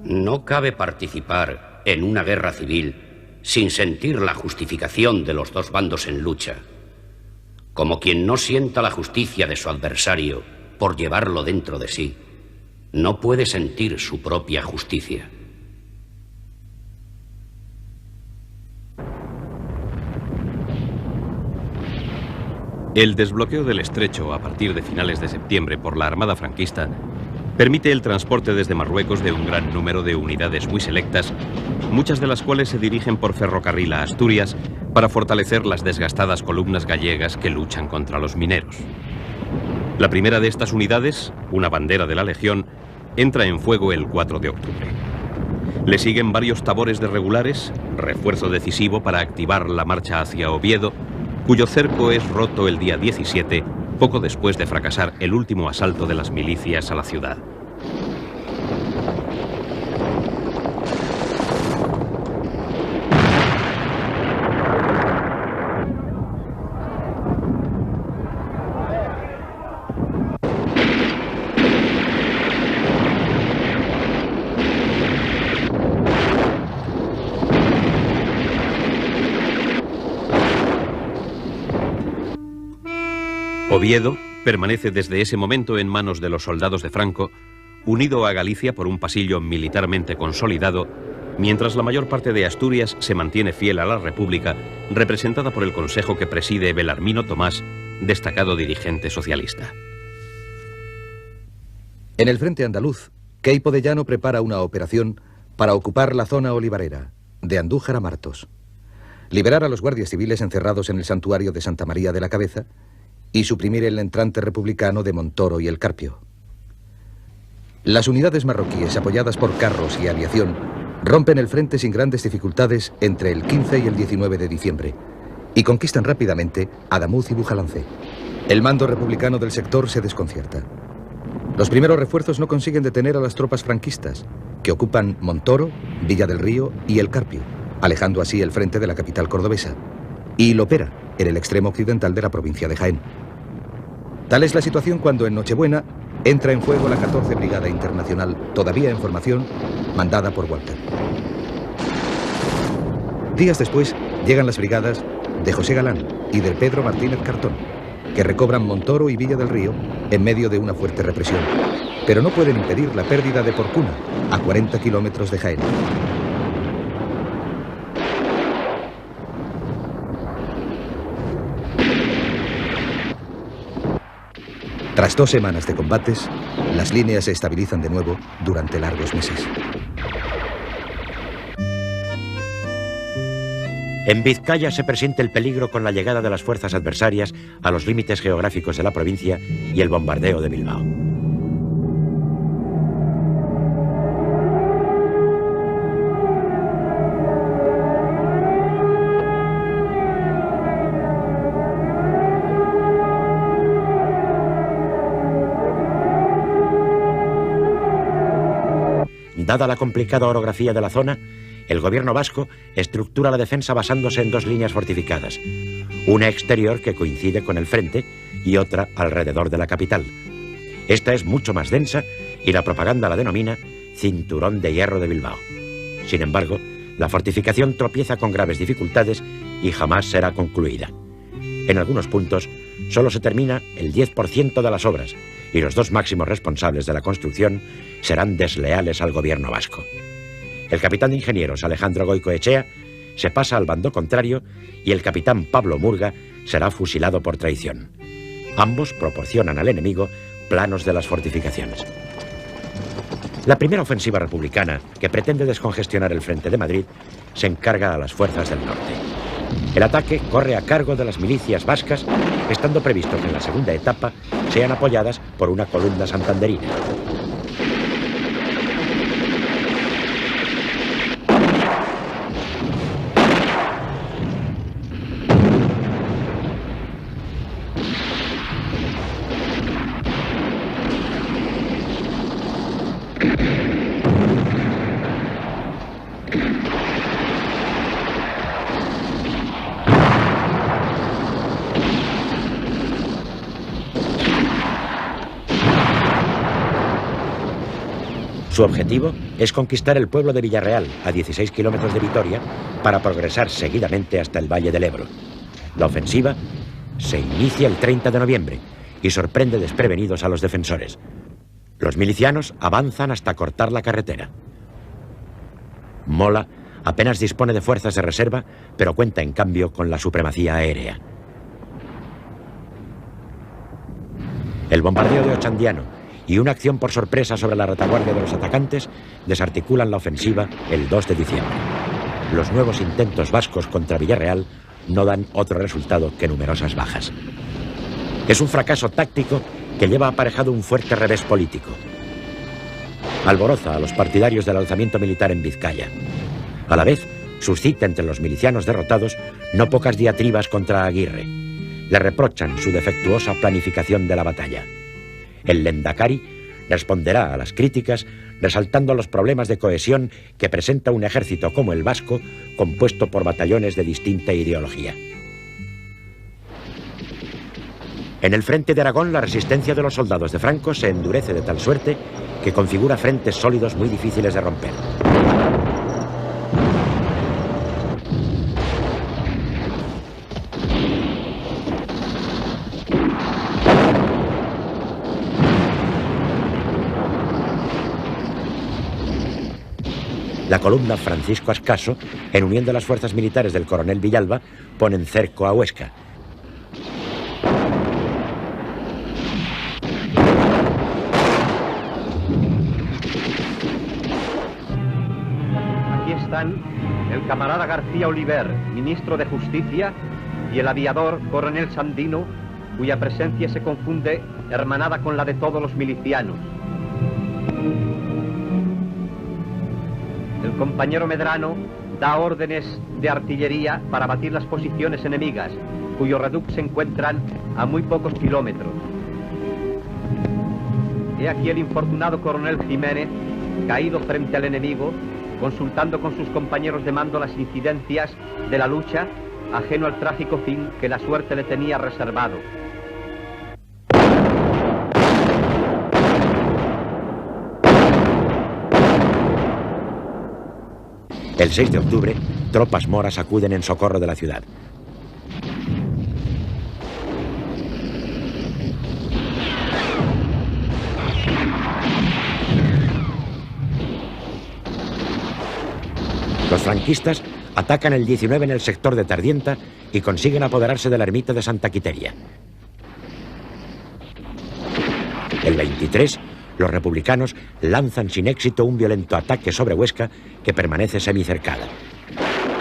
no cabe participar en una guerra civil sin sentir la justificación de los dos bandos en lucha, como quien no sienta la justicia de su adversario por llevarlo dentro de sí, no puede sentir su propia justicia. El desbloqueo del estrecho a partir de finales de septiembre por la Armada franquista permite el transporte desde Marruecos de un gran número de unidades muy selectas, muchas de las cuales se dirigen por ferrocarril a Asturias para fortalecer las desgastadas columnas gallegas que luchan contra los mineros. La primera de estas unidades, una bandera de la Legión, entra en fuego el 4 de octubre. Le siguen varios tabores de regulares, refuerzo decisivo para activar la marcha hacia Oviedo, cuyo cerco es roto el día 17, poco después de fracasar el último asalto de las milicias a la ciudad. Oviedo permanece desde ese momento en manos de los soldados de Franco, unido a Galicia por un pasillo militarmente consolidado, mientras la mayor parte de Asturias se mantiene fiel a la República, representada por el consejo que preside Belarmino Tomás, destacado dirigente socialista. En el frente andaluz, Queipo de Llano prepara una operación para ocupar la zona olivarera, de Andújar a Martos, liberar a los guardias civiles encerrados en el santuario de Santa María de la Cabeza y suprimir el entrante republicano de Montoro y el Carpio. Las unidades marroquíes, apoyadas por carros y aviación, rompen el frente sin grandes dificultades entre el 15 y el 19 de diciembre y conquistan rápidamente Adamuz y Bujalance. El mando republicano del sector se desconcierta. Los primeros refuerzos no consiguen detener a las tropas franquistas, que ocupan Montoro, Villa del Río y el Carpio, alejando así el frente de la capital cordobesa, y Lopera, en el extremo occidental de la provincia de Jaén. Tal es la situación cuando en Nochebuena entra en fuego la 14 Brigada Internacional, todavía en formación, mandada por Walter. Días después llegan las brigadas de José Galán y del Pedro Martínez Cartón, que recobran Montoro y Villa del Río en medio de una fuerte represión, pero no pueden impedir la pérdida de Porcuna, a 40 kilómetros de Jaén. Tras 2 semanas de combates, las líneas se estabilizan de nuevo durante largos meses. En Vizcaya se presiente el peligro con la llegada de las fuerzas adversarias a los límites geográficos de la provincia y el bombardeo de Bilbao. Dada la complicada orografía de la zona, el gobierno vasco estructura la defensa basándose en 2 líneas fortificadas, una exterior que coincide con el frente y otra alrededor de la capital. Esta es mucho más densa y la propaganda la denomina Cinturón de Hierro de Bilbao. Sin embargo, la fortificación tropieza con graves dificultades y jamás será concluida. En algunos puntos, solo se termina el 10% de las obras y los 2 máximos responsables de la construcción serán desleales al gobierno vasco. El capitán de ingenieros Alejandro Goicoechea se pasa al bando contrario y el capitán Pablo Murga será fusilado por traición. Ambos proporcionan al enemigo planos de las fortificaciones. La primera ofensiva republicana, que pretende descongestionar el frente de Madrid, se encarga a las fuerzas del norte. El ataque corre a cargo de las milicias vascas, estando previsto que en la segunda etapa sean apoyadas por una columna santanderina. Su objetivo es conquistar el pueblo de Villarreal, a 16 kilómetros de Vitoria, para progresar seguidamente hasta el Valle del Ebro. La ofensiva se inicia el 30 de noviembre y sorprende desprevenidos a los defensores. Los milicianos avanzan hasta cortar la carretera. Mola apenas dispone de fuerzas de reserva, pero cuenta en cambio con la supremacía aérea. El bombardeo de Ochandiano y una acción por sorpresa sobre la retaguardia de los atacantes desarticulan la ofensiva el 2 de diciembre. Los nuevos intentos vascos contra Villarreal no dan otro resultado que numerosas bajas. Es un fracaso táctico que lleva aparejado un fuerte revés político. Alboroza a los partidarios del alzamiento militar en Vizcaya. A la vez, suscita entre los milicianos derrotados no pocas diatribas contra Aguirre. Le reprochan su defectuosa planificación de la batalla. El Lendakari responderá a las críticas resaltando los problemas de cohesión que presenta un ejército como el vasco, compuesto por batallones de distinta ideología. En el frente de Aragón, la resistencia de los soldados de Franco se endurece de tal suerte que configura frentes sólidos muy difíciles de romper. La columna Francisco Ascaso, en unión de las fuerzas militares del coronel Villalba, ponen cerco a Huesca. Aquí están el camarada García Oliver, ministro de Justicia, y el aviador coronel Sandino, cuya presencia se confunde hermanada con la de todos los milicianos. El compañero Medrano da órdenes de artillería para batir las posiciones enemigas, cuyos reductos se encuentran a muy pocos kilómetros. He aquí el infortunado coronel Jiménez, caído frente al enemigo, consultando con sus compañeros de mando las incidencias de la lucha, ajeno al trágico fin que la suerte le tenía reservado. El 6 de octubre, tropas moras acuden en socorro de la ciudad. Los franquistas atacan el 19 en el sector de Tardienta y consiguen apoderarse de la ermita de Santa Quiteria. El 23, los republicanos lanzan sin éxito un violento ataque sobre Huesca que permanece semicercada.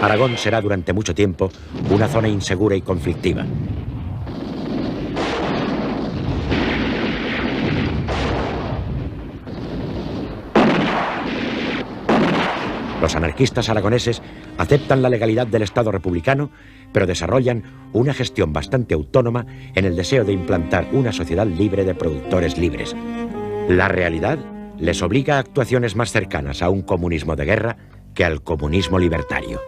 Aragón será durante mucho tiempo una zona insegura y conflictiva. Los anarquistas aragoneses aceptan la legalidad del Estado republicano, pero desarrollan una gestión bastante autónoma en el deseo de implantar una sociedad libre de productores libres. La realidad les obliga a actuaciones más cercanas a un comunismo de guerra que al comunismo libertario.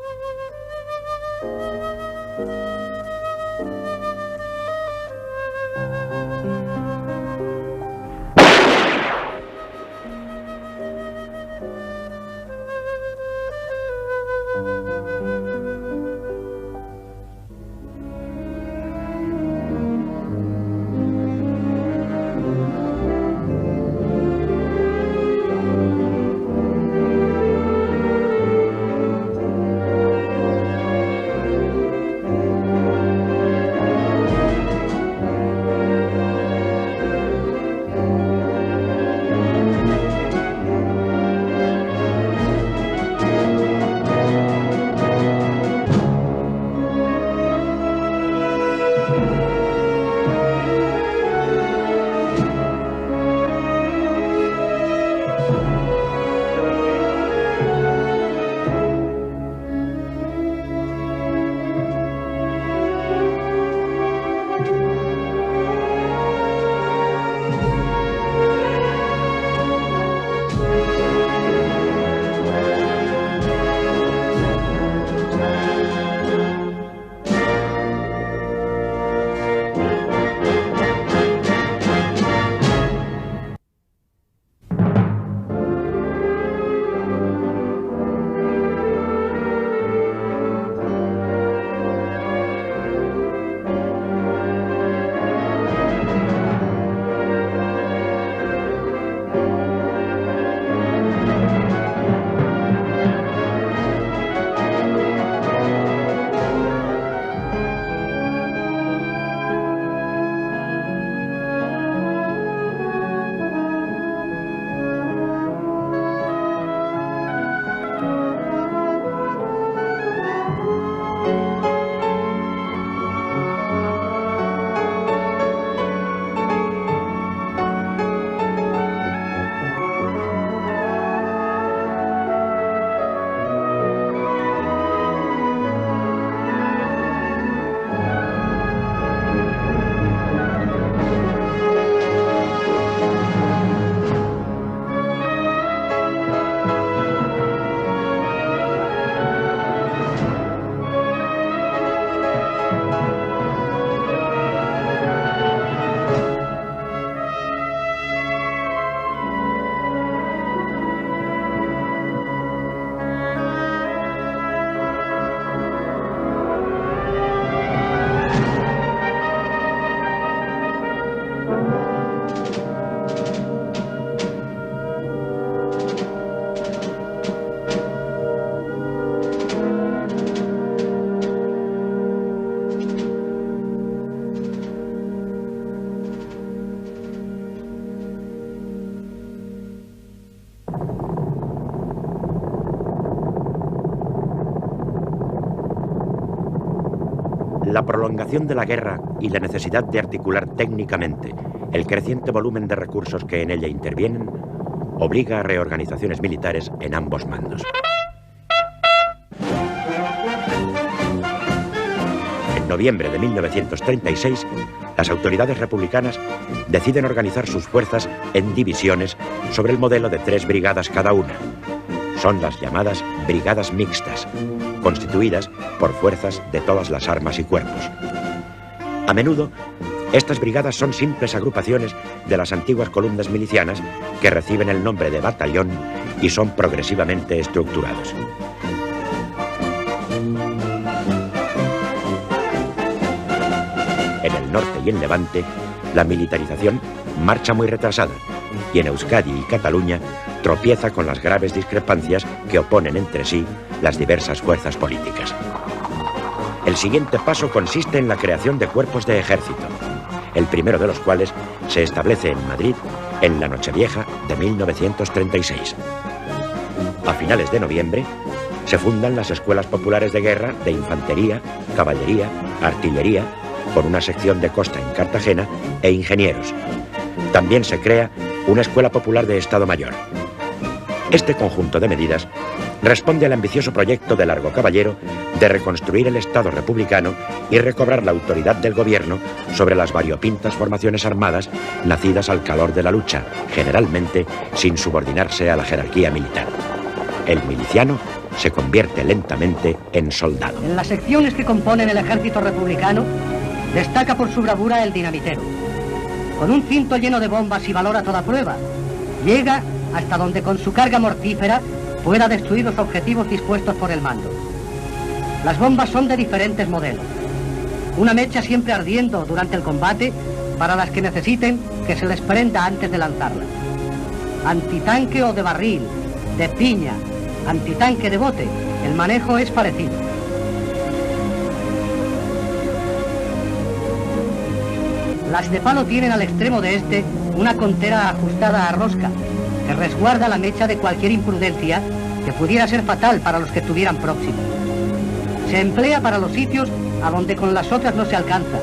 La prolongación de la guerra y la necesidad de articular técnicamente el creciente volumen de recursos que en ella intervienen obliga a reorganizaciones militares en ambos mandos. En noviembre de 1936, las autoridades republicanas deciden organizar sus fuerzas en divisiones sobre el modelo de 3 brigadas cada una. Son las llamadas brigadas mixtas, constituidas por fuerzas de todas las armas y cuerpos. A menudo, estas brigadas son simples agrupaciones de las antiguas columnas milicianas que reciben el nombre de batallón y son progresivamente estructurados. En el norte y en Levante, la militarización marcha muy retrasada y en Euskadi y Cataluña tropieza con las graves discrepancias que oponen entre sí las diversas fuerzas políticas. El siguiente paso consiste en la creación de cuerpos de ejército, el primero de los cuales se establece en Madrid en la Nochevieja de 1936. A finales de noviembre se fundan las escuelas populares de guerra de infantería, caballería, artillería, con una sección de costa en Cartagena, e ingenieros. También se crea una escuela popular de Estado Mayor. Este conjunto de medidas responde al ambicioso proyecto de Largo Caballero de reconstruir el Estado republicano y recobrar la autoridad del gobierno sobre las variopintas formaciones armadas nacidas al calor de la lucha, generalmente sin subordinarse a la jerarquía militar. El miliciano se convierte lentamente en soldado. En las secciones que componen el ejército republicano destaca por su bravura el dinamitero. Con un cinto lleno de bombas y valor a toda prueba, llega hasta donde con su carga mortífera pueda destruir los objetivos dispuestos por el mando. Las bombas son de diferentes modelos. Una mecha siempre ardiendo durante el combate para las que necesiten que se les prenda antes de lanzarla. Antitanque o de barril, de piña, antitanque de bote, el manejo es parecido. Las de palo tienen al extremo de este una contera ajustada a rosca que resguarda la mecha de cualquier imprudencia que pudiera ser fatal para los que estuvieran próximos. Se emplea para los sitios a donde con las otras no se alcanza.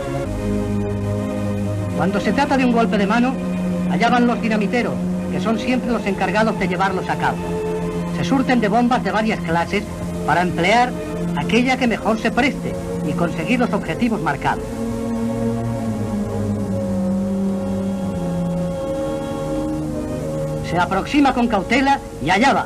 Cuando se trata de un golpe de mano, allá van los dinamiteros, que son siempre los encargados de llevarlos a cabo. Se surten de bombas de varias clases para emplear aquella que mejor se preste y conseguir los objetivos marcados. Se aproxima con cautela y allá va.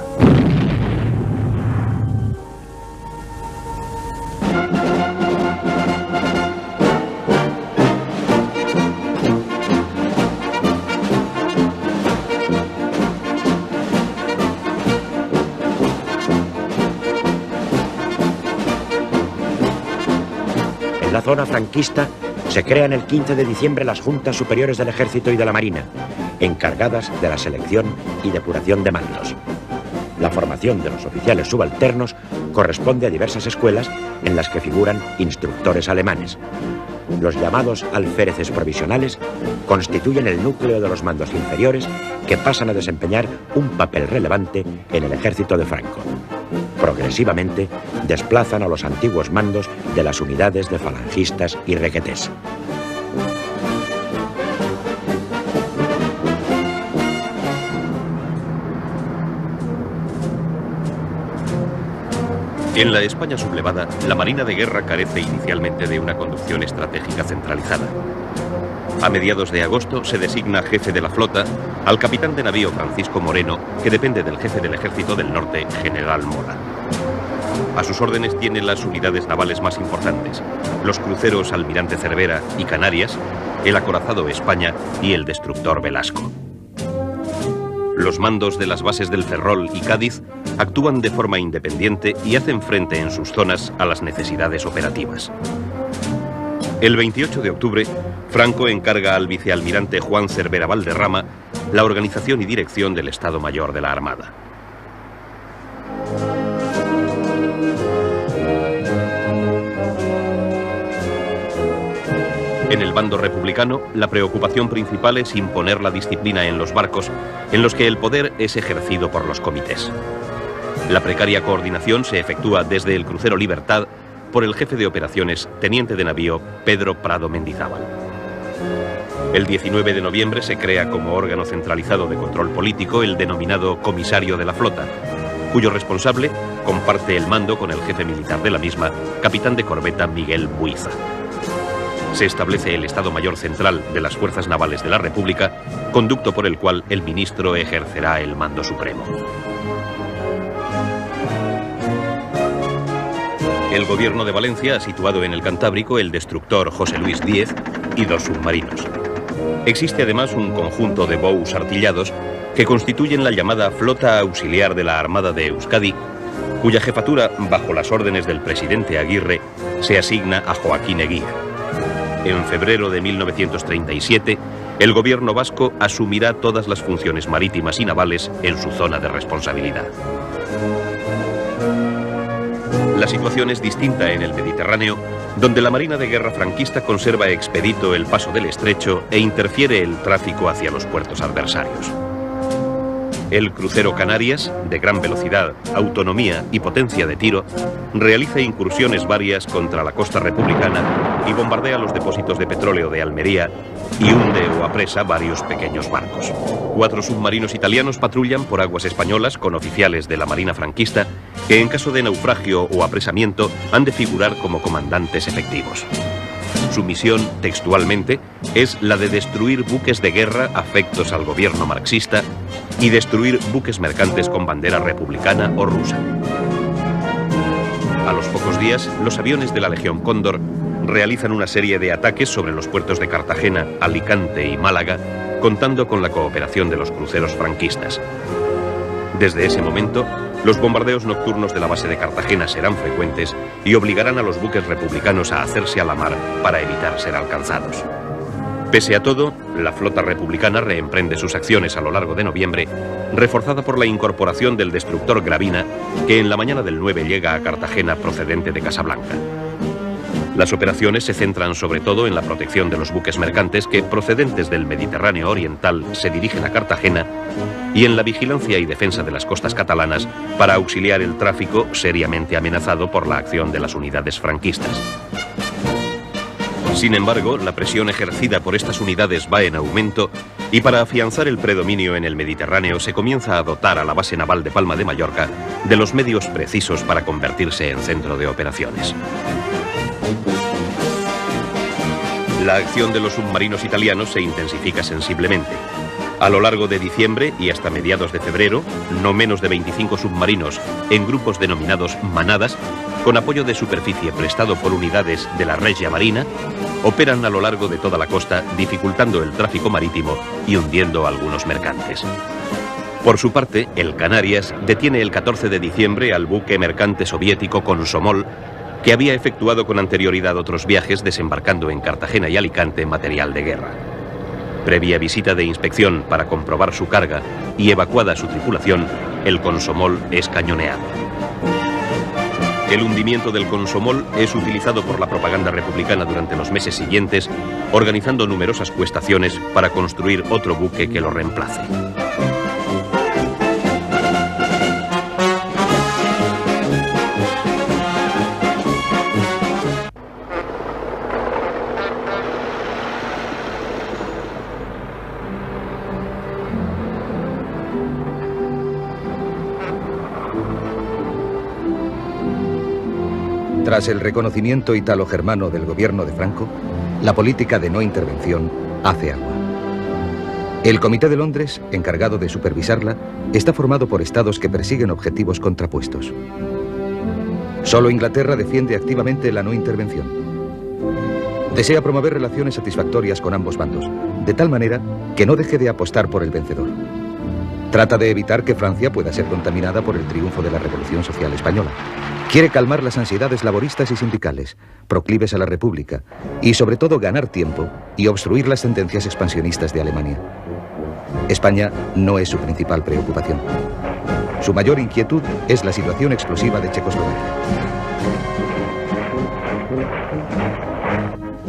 En la zona franquista se crean el 15 de diciembre las Juntas Superiores del Ejército y de la Marina, encargadas de la selección y depuración de mandos. La formación de los oficiales subalternos corresponde a diversas escuelas en las que figuran instructores alemanes. Los llamados alféreces provisionales constituyen el núcleo de los mandos inferiores que pasan a desempeñar un papel relevante en el ejército de Franco. Progresivamente desplazan a los antiguos mandos de las unidades de falangistas y requetés. En la España sublevada, la Marina de Guerra carece inicialmente de una conducción estratégica centralizada. A mediados de agosto se designa jefe de la flota al capitán de navío Francisco Moreno, que depende del jefe del Ejército del Norte, General Mora. A sus órdenes tiene las unidades navales más importantes, los cruceros Almirante Cervera y Canarias, el acorazado España y el destructor Velasco. Los mandos de las bases del Ferrol y Cádiz actúan de forma independiente y hacen frente en sus zonas a las necesidades operativas. El 28 de octubre, Franco encarga al vicealmirante Juan Cervera Valderrama la organización y dirección del Estado Mayor de la Armada. En el bando republicano, la preocupación principal es imponer la disciplina en los barcos en los que el poder es ejercido por los comités. La precaria coordinación se efectúa desde el crucero Libertad por el jefe de operaciones, teniente de navío Pedro Prado Mendizábal. El 19 de noviembre se crea como órgano centralizado de control político el denominado Comisario de la Flota, cuyo responsable comparte el mando con el jefe militar de la misma, capitán de corbeta Miguel Buiza. Se establece el Estado Mayor Central de las Fuerzas Navales de la República, conducto por el cual el ministro ejercerá el mando supremo. El gobierno de Valencia ha situado en el Cantábrico el destructor José Luis Díez y 2 submarinos. Existe además un conjunto de bous artillados que constituyen la llamada Flota Auxiliar de la Armada de Euskadi, cuya jefatura, bajo las órdenes del presidente Aguirre, se asigna a Joaquín Eguía. En febrero de 1937, el gobierno vasco asumirá todas las funciones marítimas y navales en su zona de responsabilidad. La situación es distinta en el Mediterráneo, donde la Marina de Guerra franquista conserva expedito el paso del estrecho e interfiere el tráfico hacia los puertos adversarios. El crucero Canarias, de gran velocidad, autonomía y potencia de tiro, realiza incursiones varias contra la costa republicana y bombardea los depósitos de petróleo de Almería y hunde o apresa varios pequeños barcos. 4 submarinos italianos patrullan por aguas españolas con oficiales de la Marina franquista que en caso de naufragio o apresamiento han de figurar como comandantes efectivos. Su misión, textualmente, es la de destruir buques de guerra afectos al gobierno marxista y destruir buques mercantes con bandera republicana o rusa. A los pocos días, los aviones de la Legión Cóndor realizan una serie de ataques sobre los puertos de Cartagena, Alicante y Málaga, contando con la cooperación de los cruceros franquistas. Desde ese momento, los bombardeos nocturnos de la base de Cartagena serán frecuentes y obligarán a los buques republicanos a hacerse a la mar para evitar ser alcanzados. Pese a todo, la flota republicana reemprende sus acciones a lo largo de noviembre, reforzada por la incorporación del destructor Gravina, que en la mañana del 9 llega a Cartagena procedente de Casablanca. Las operaciones se centran sobre todo en la protección de los buques mercantes que, procedentes del Mediterráneo oriental, se dirigen a Cartagena y en la vigilancia y defensa de las costas catalanas para auxiliar el tráfico seriamente amenazado por la acción de las unidades franquistas. Sin embargo, la presión ejercida por estas unidades va en aumento y para afianzar el predominio en el Mediterráneo se comienza a dotar a la base naval de Palma de Mallorca de los medios precisos para convertirse en centro de operaciones. La acción de los submarinos italianos se intensifica sensiblemente. A lo largo de diciembre y hasta mediados de febrero, no menos de 25 submarinos en grupos denominados manadas, con apoyo de superficie prestado por unidades de la Regia Marina, operan a lo largo de toda la costa, dificultando el tráfico marítimo y hundiendo a algunos mercantes. Por su parte, el Canarias detiene el 14 de diciembre al buque mercante soviético Komsomol, que había efectuado con anterioridad otros viajes desembarcando en Cartagena y Alicante material de guerra. Previa visita de inspección para comprobar su carga y evacuada su tripulación, el Komsomol es cañoneado. El hundimiento del Komsomol es utilizado por la propaganda republicana durante los meses siguientes, organizando numerosas cuestaciones para construir otro buque que lo reemplace. Tras el reconocimiento italo-germano del gobierno de Franco, la política de no intervención hace agua. El Comité de Londres, encargado de supervisarla, está formado por estados que persiguen objetivos contrapuestos. Solo Inglaterra defiende activamente la no intervención. Desea promover relaciones satisfactorias con ambos bandos, de tal manera que no deje de apostar por el vencedor. Trata de evitar que Francia pueda ser contaminada por el triunfo de la Revolución Social Española. Quiere calmar las ansiedades laboristas y sindicales, proclives a la República, y sobre todo ganar tiempo y obstruir las tendencias expansionistas de Alemania. España no es su principal preocupación. Su mayor inquietud es la situación explosiva de Checoslovaquia.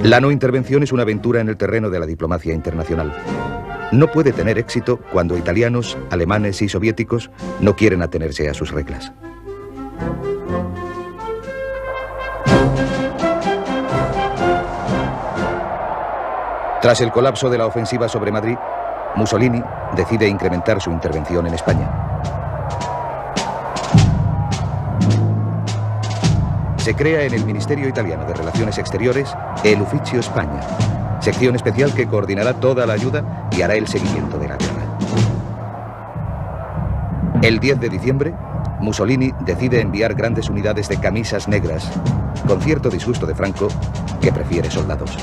La no intervención es una aventura en el terreno de la diplomacia internacional. No puede tener éxito cuando italianos, alemanes y soviéticos no quieren atenerse a sus reglas. Tras el colapso de la ofensiva sobre Madrid, Mussolini decide incrementar su intervención en España. Se crea en el Ministerio Italiano de Relaciones Exteriores el Ufficio España, sección especial que coordinará toda la ayuda y hará el seguimiento de la guerra. El 10 de diciembre, Mussolini decide enviar grandes unidades de camisas negras, con cierto disgusto de Franco, que prefiere soldados.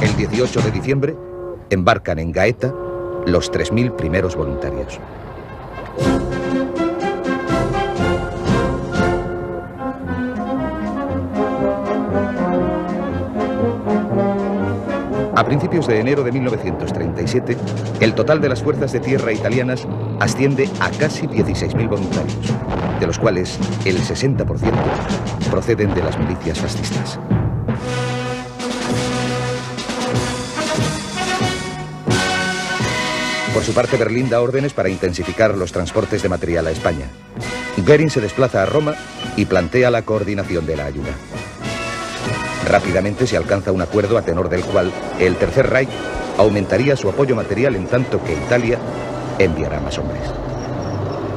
El 18 de diciembre, embarcan en Gaeta los 3.000 primeros voluntarios. A principios de enero de 1937, el total de las fuerzas de tierra italianas asciende a casi 16.000 voluntarios, de los cuales el 60% proceden de las milicias fascistas. Por su parte, Berlín da órdenes para intensificar los transportes de material a España. Goering se desplaza a Roma y plantea la coordinación de la ayuda. Rápidamente se alcanza un acuerdo a tenor del cual el Tercer Reich aumentaría su apoyo material en tanto que Italia enviará más hombres.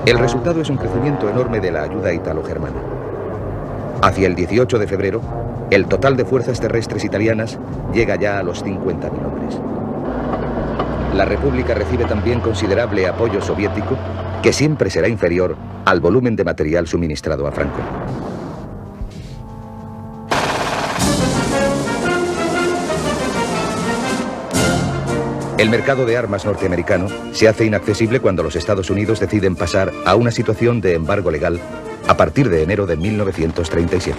El resultado es un crecimiento enorme de la ayuda italo-germana. Hacia el 18 de febrero, el total de fuerzas terrestres italianas llega ya a los 50.000 hombres. La República recibe también considerable apoyo soviético, que siempre será inferior al volumen de material suministrado a Franco. El mercado de armas norteamericano se hace inaccesible cuando los Estados Unidos deciden pasar a una situación de embargo legal a partir de enero de 1937.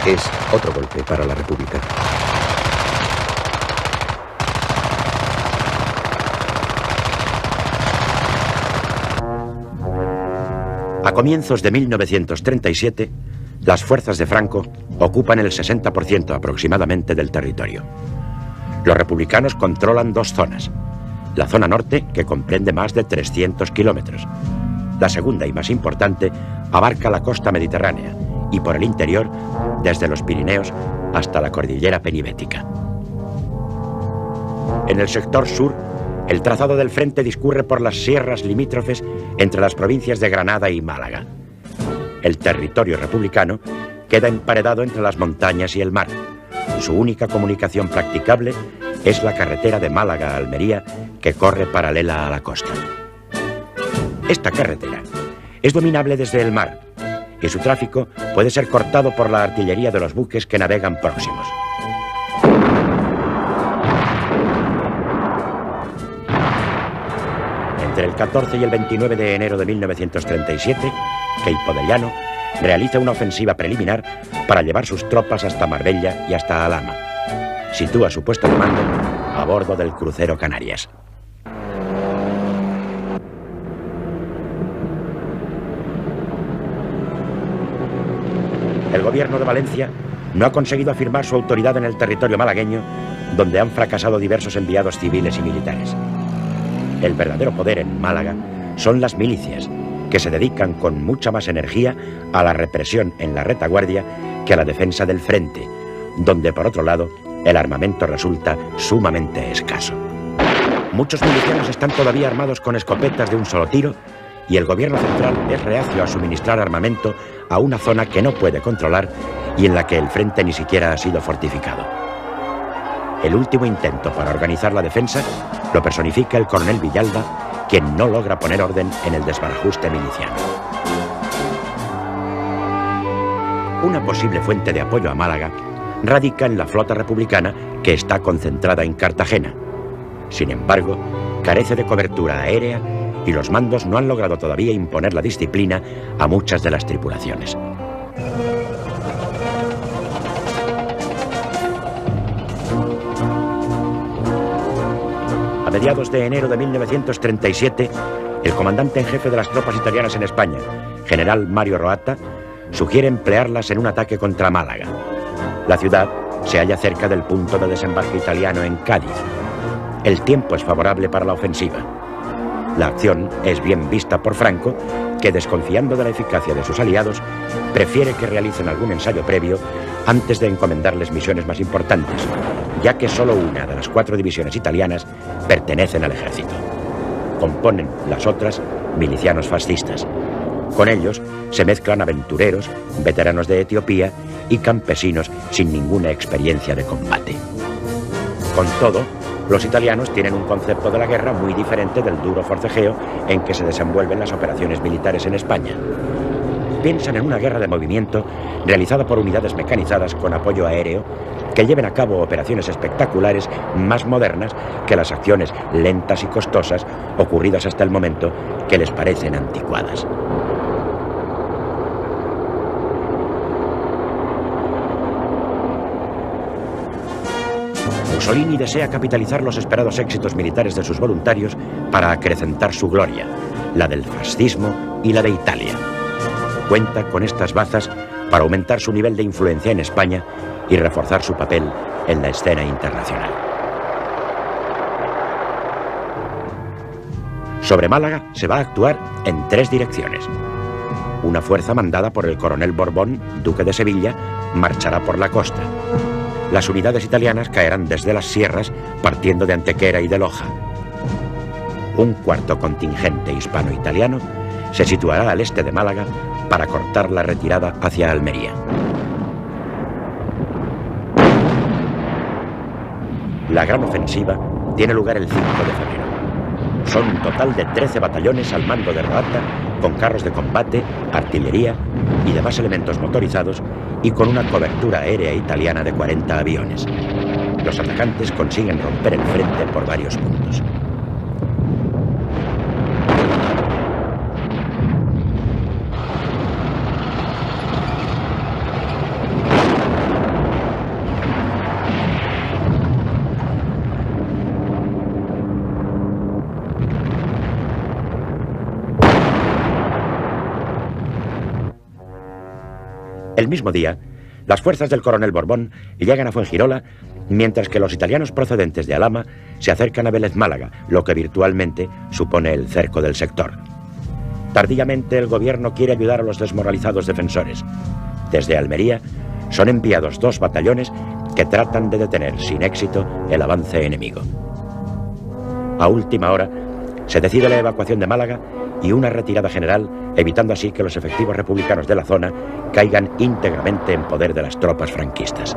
Es otro golpe para la República. A comienzos de 1937, las fuerzas de Franco ocupan el 60% aproximadamente del territorio. Los republicanos controlan dos zonas. La zona norte, que comprende más de 300 kilómetros. La segunda y más importante abarca la costa mediterránea y por el interior, desde los Pirineos hasta la cordillera penibética. En el sector sur, el trazado del frente discurre por las sierras limítrofes entre las provincias de Granada y Málaga. El territorio republicano queda emparedado entre las montañas y el mar. Su única comunicación practicable es la carretera de Málaga a Almería, que corre paralela a la costa. Esta carretera es dominable desde el mar y su tráfico puede ser cortado por la artillería de los buques que navegan próximos. Entre el 14 y el 29 de enero de 1937, Queipo de Llano realiza una ofensiva preliminar para llevar sus tropas hasta Marbella y hasta Alhama. Sitúa su puesto de mando a bordo del crucero Canarias. El gobierno de Valencia no ha conseguido afirmar su autoridad en el territorio malagueño, donde han fracasado diversos enviados civiles y militares. El verdadero poder en Málaga son las milicias, que se dedican con mucha más energía a la represión en la retaguardia que a la defensa del frente, donde por otro lado el armamento resulta sumamente escaso. Muchos milicianos están todavía armados con escopetas de un solo tiro y el gobierno central es reacio a suministrar armamento a una zona que no puede controlar y en la que el frente ni siquiera ha sido fortificado. El último intento para organizar la defensa lo personifica el coronel Villalba, quien no logra poner orden en el desbarajuste miliciano. Una posible fuente de apoyo a Málaga radica en la flota republicana que está concentrada en Cartagena. Sin embargo, carece de cobertura aérea y los mandos no han logrado todavía imponer la disciplina a muchas de las tripulaciones. A mediados de enero de 1937, el comandante en jefe de las tropas italianas en España, general Mario Roatta, sugiere emplearlas en un ataque contra Málaga. La ciudad se halla cerca del punto de desembarco italiano en Cádiz. El tiempo es favorable para la ofensiva. La acción es bien vista por Franco, que, desconfiando de la eficacia de sus aliados, prefiere que realicen algún ensayo previo antes de encomendarles misiones más importantes, ya que solo una de las 4 divisiones italianas pertenecen al ejército. Componen las otras milicianos fascistas. Con ellos se mezclan aventureros, veteranos de Etiopía y campesinos sin ninguna experiencia de combate. Con todo, los italianos tienen un concepto de la guerra muy diferente del duro forcejeo en que se desenvuelven las operaciones militares en España. Piensan en una guerra de movimiento realizada por unidades mecanizadas con apoyo aéreo que lleven a cabo operaciones espectaculares más modernas que las acciones lentas y costosas ocurridas hasta el momento, que les parecen anticuadas. Mussolini desea capitalizar los esperados éxitos militares de sus voluntarios para acrecentar su gloria, la del fascismo y la de Italia. Cuenta con estas bazas para aumentar su nivel de influencia en España y reforzar su papel en la escena internacional. Sobre Málaga se va a actuar en 3 direcciones. Una fuerza mandada por el coronel Borbón, duque de Sevilla, marchará por la costa. Las unidades italianas caerán desde las sierras, partiendo de Antequera y de Loja. Un cuarto contingente hispano-italiano se situará al este de Málaga para cortar la retirada hacia Almería. La gran ofensiva tiene lugar el 5 de febrero. Son un total de 13 batallones al mando de Roata, con carros de combate, artillería y demás elementos motorizados, y con una cobertura aérea italiana de 40 aviones. Los atacantes consiguen romper el frente por varios puntos. El mismo día, las fuerzas del coronel Borbón llegan a Fuengirola, mientras que los italianos procedentes de Alhama se acercan a Vélez Málaga, lo que virtualmente supone el cerco del sector. Tardíamente, el gobierno quiere ayudar a los desmoralizados defensores. Desde Almería son enviados 2 batallones que tratan de detener sin éxito el avance enemigo. A última hora, se decide la evacuación de Málaga y una retirada general, evitando así que los efectivos republicanos de la zona caigan íntegramente en poder de las tropas franquistas.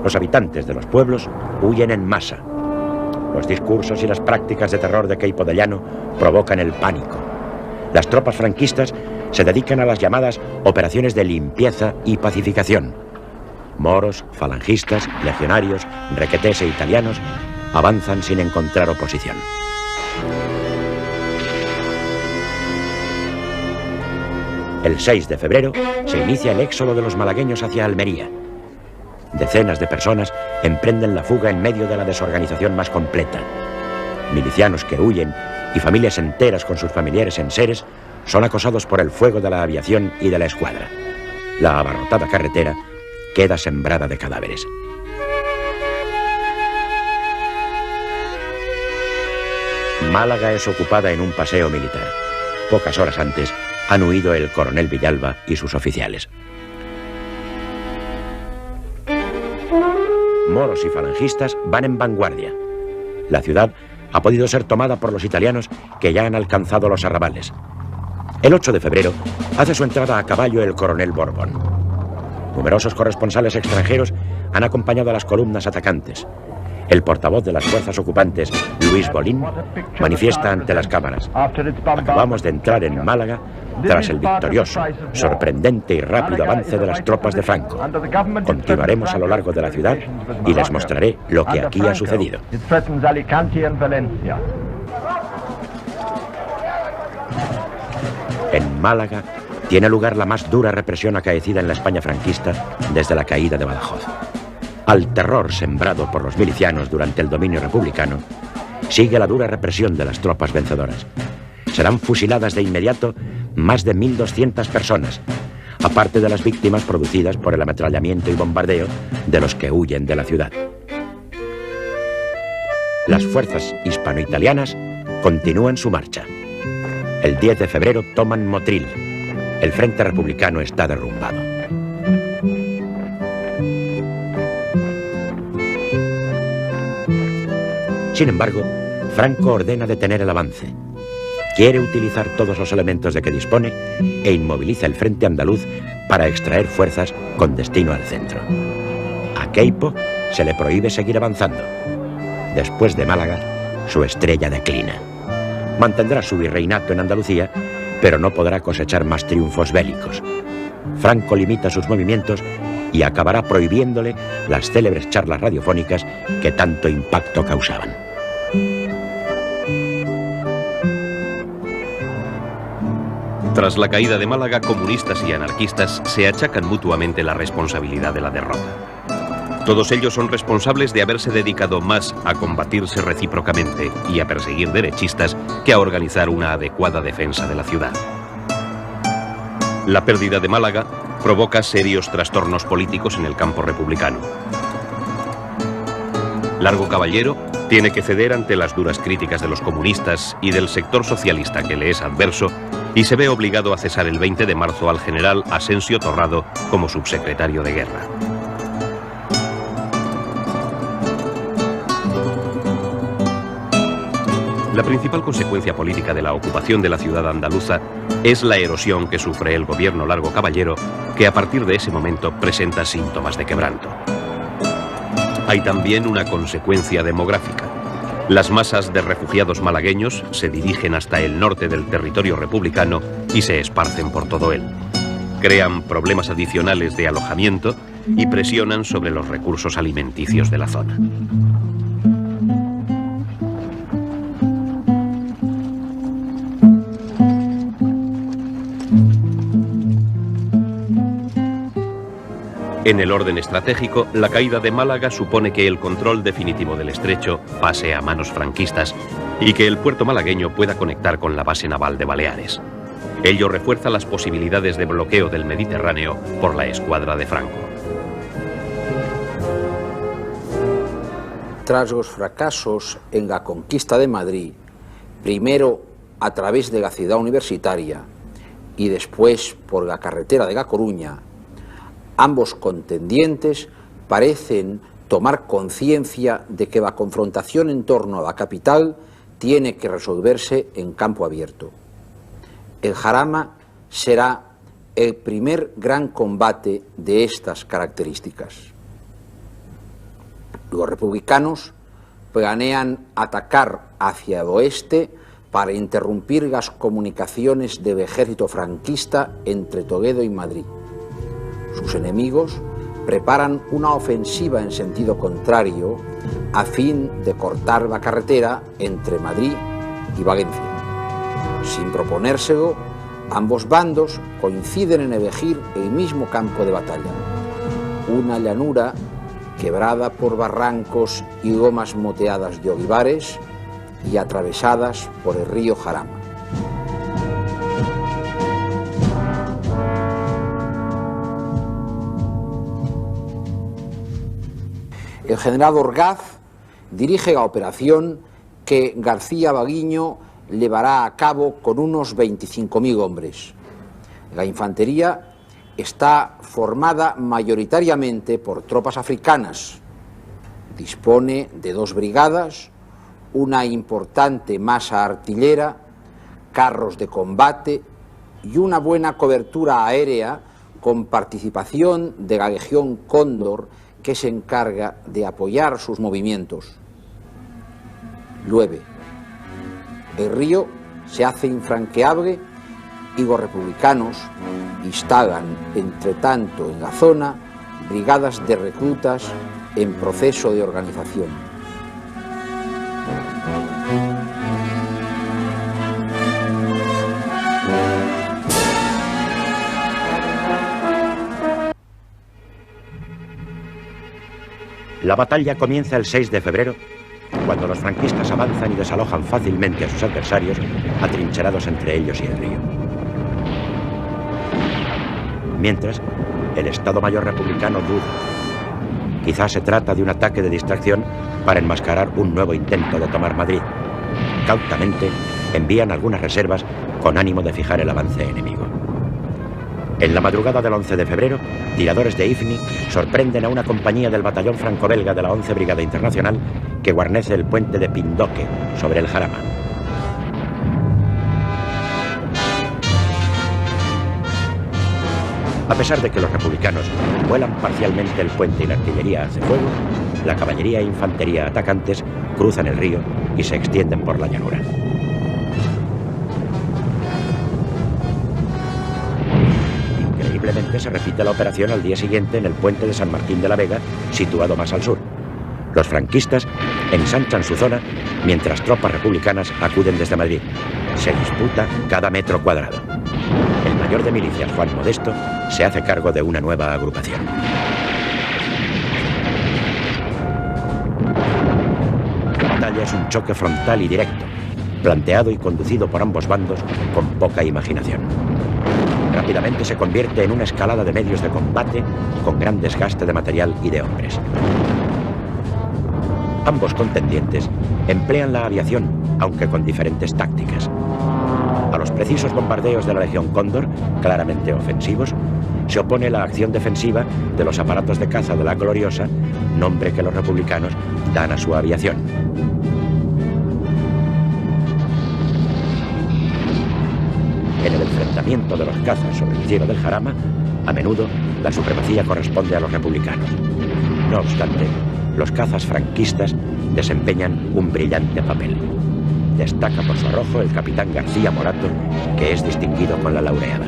Los habitantes de los pueblos huyen en masa. Los discursos y las prácticas de terror de Queipo de Llano provocan el pánico. Las tropas franquistas se dedican a las llamadas operaciones de limpieza y pacificación. Moros, falangistas, legionarios, requetés e italianos avanzan sin encontrar oposición. El 6 de febrero se inicia el éxodo de los malagueños hacia Almería. Decenas de personas emprenden la fuga en medio de la desorganización más completa. Milicianos que huyen y familias enteras con sus familiares en Seres son acosados por el fuego de la aviación y de la escuadra. La abarrotada carretera queda sembrada de cadáveres. Málaga es ocupada en un paseo militar. Pocas horas antes han huido el coronel Villalba y sus oficiales. Moros y falangistas van en vanguardia. La ciudad ha podido ser tomada por los italianos, que ya han alcanzado los arrabales. El 8 de febrero hace su entrada a caballo el coronel Borbón. Numerosos corresponsales extranjeros han acompañado a las columnas atacantes. El portavoz de las fuerzas ocupantes, Luis Bolín, manifiesta ante las cámaras: acabamos de entrar en Málaga tras el victorioso, sorprendente y rápido avance de las tropas de Franco. Continuaremos a lo largo de la ciudad y les mostraré lo que aquí ha sucedido. En Málaga tiene lugar la más dura represión acaecida en la España franquista desde la caída de Badajoz. Al terror sembrado por los milicianos durante el dominio republicano, sigue la dura represión de las tropas vencedoras. Serán fusiladas de inmediato más de 1.200 personas, aparte de las víctimas producidas por el ametrallamiento y bombardeo de los que huyen de la ciudad. Las fuerzas hispano-italianas continúan su marcha. El 10 de febrero toman Motril. El Frente Republicano está derrumbado. Sin embargo, Franco ordena detener el avance. Quiere utilizar todos los elementos de que dispone e inmoviliza el frente andaluz para extraer fuerzas con destino al centro. A Queipo se le prohíbe seguir avanzando. Después de Málaga, su estrella declina. Mantendrá su virreinato en Andalucía, pero no podrá cosechar más triunfos bélicos. Franco limita sus movimientos y acabará prohibiéndole las célebres charlas radiofónicas que tanto impacto causaban. Tras la caída de Málaga, comunistas y anarquistas se achacan mutuamente la responsabilidad de la derrota. Todos ellos son responsables de haberse dedicado más a combatirse recíprocamente y a perseguir derechistas que a organizar una adecuada defensa de la ciudad. La pérdida de Málaga provoca serios trastornos políticos en el campo republicano. Largo Caballero tiene que ceder ante las duras críticas de los comunistas y del sector socialista que le es adverso y se ve obligado a cesar el 20 de marzo al general Asensio Torrado como subsecretario de guerra. La principal consecuencia política de la ocupación de la ciudad andaluza es la erosión que sufre el gobierno Largo Caballero, que a partir de ese momento presenta síntomas de quebranto. Hay también una consecuencia demográfica. Las masas de refugiados malagueños se dirigen hasta el norte del territorio republicano y se esparcen por todo él. Crean problemas adicionales de alojamiento y presionan sobre los recursos alimenticios de la zona. En el orden estratégico, la caída de Málaga supone que el control definitivo del estrecho pase a manos franquistas y que el puerto malagueño pueda conectar con la base naval de Baleares. Ello refuerza las posibilidades de bloqueo del Mediterráneo por la escuadra de Franco. Tras los fracasos en la conquista de Madrid, primero a través de la ciudad universitaria y después por la carretera de La Coruña, ambos contendientes parecen tomar conciencia de que la confrontación en torno a la capital tiene que resolverse en campo abierto. El Jarama será el primer gran combate de estas características. Los republicanos planean atacar hacia el oeste para interrumpir las comunicaciones del ejército franquista entre Toledo y Madrid. Sus enemigos preparan una ofensiva en sentido contrario a fin de cortar la carretera entre Madrid y Valencia. Sin proponérselo, ambos bandos coinciden en elegir el mismo campo de batalla, una llanura quebrada por barrancos y lomas moteadas de olivares y atravesadas por el río Jarama. El general Orgaz dirige la operación que García Baliño llevará a cabo con unos 25.000 hombres. La infantería está formada mayoritariamente por tropas africanas. Dispone de 2 brigadas, una importante masa artillera, carros de combate y una buena cobertura aérea con participación de la Legión Cóndor, que se encarga de apoyar sus movimientos. Llueve. El río se hace infranqueable y los republicanos instalan, entre tanto, en la zona, brigadas de reclutas en proceso de organización. La batalla comienza el 6 de febrero, cuando los franquistas avanzan y desalojan fácilmente a sus adversarios, atrincherados entre ellos y el río. Mientras, el Estado Mayor republicano duda. Quizás se trata de un ataque de distracción para enmascarar un nuevo intento de tomar Madrid. Cautamente, envían algunas reservas con ánimo de fijar el avance enemigo. En la madrugada del 11 de febrero, tiradores de Ifni sorprenden a una compañía del batallón franco-belga de la 11 Brigada Internacional que guarnece el puente de Pindoque sobre el Jarama. A pesar de que los republicanos vuelan parcialmente el puente y la artillería hace fuego, la caballería e infantería atacantes cruzan el río y se extienden por la llanura. Increíblemente se repite la operación al día siguiente en el puente de San Martín de la Vega, situado más al sur. Los franquistas ensanchan su zona mientras tropas republicanas acuden desde Madrid. Se disputa cada metro cuadrado. El mayor de milicias, Juan Modesto, se hace cargo de una nueva agrupación. La batalla es un choque frontal y directo, planteado y conducido por ambos bandos con poca imaginación. Rápidamente se convierte en una escalada de medios de combate con gran desgaste de material y de hombres. Ambos contendientes emplean la aviación, aunque con diferentes tácticas. A los precisos bombardeos de la Legión Cóndor, claramente ofensivos, se opone la acción defensiva de los aparatos de caza de la Gloriosa, nombre que los republicanos dan a su aviación. En el enfrentamiento de los cazas sobre el cielo del Jarama, a menudo la supremacía corresponde a los republicanos. No obstante, los cazas franquistas desempeñan un brillante papel. Destaca por su arrojo el capitán García Morato, que es distinguido con la laureada.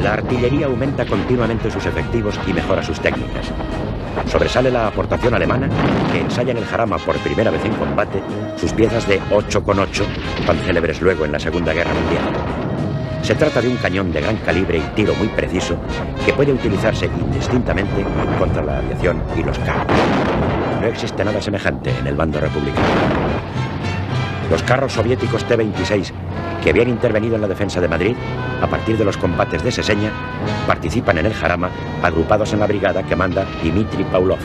La artillería aumenta continuamente sus efectivos y mejora sus técnicas. Sobresale la aportación alemana, que ensaya en el Jarama por primera vez en combate sus piezas de 8,8, tan célebres luego en la Segunda Guerra Mundial. Se trata de un cañón de gran calibre y tiro muy preciso que puede utilizarse indistintamente contra la aviación y los carros. No existe nada semejante en el bando republicano. Los carros soviéticos T-26, que habían intervenido en la defensa de Madrid, a partir de los combates de Seseña, participan en el Jarama agrupados en la brigada que manda Dmitri Pavlov.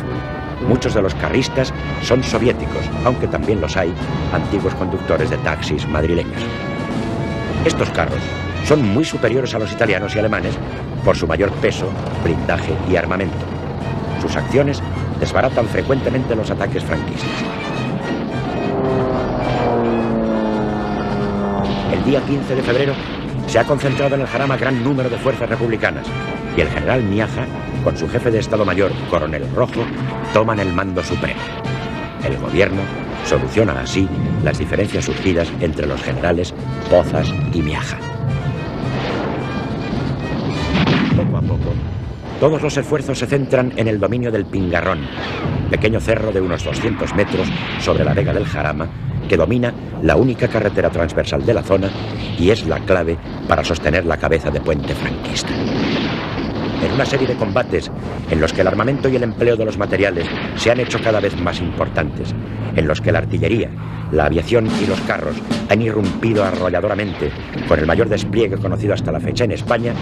Muchos de los carristas son soviéticos, aunque también los hay antiguos conductores de taxis madrileños. Estos carros son muy superiores a los italianos y alemanes por su mayor peso, blindaje y armamento. Sus acciones desbaratan frecuentemente los ataques franquistas. El día 15 de febrero se ha concentrado en el Jarama gran número de fuerzas republicanas y el general Miaja, con su jefe de Estado Mayor, Coronel Rojo, toman el mando supremo. El gobierno soluciona así las diferencias surgidas entre los generales Pozas y Miaja. Poco a poco, todos los esfuerzos se centran en el dominio del Pingarrón, pequeño cerro de unos 200 metros sobre la vega del Jarama, que domina la única carretera transversal de la zona y es la clave para sostener la cabeza de puente franquista. En una serie de combates en los que el armamento y el empleo de los materiales se han hecho cada vez más importantes, en los que la artillería, la aviación y los carros han irrumpido arrolladoramente con el mayor despliegue conocido hasta la fecha en España,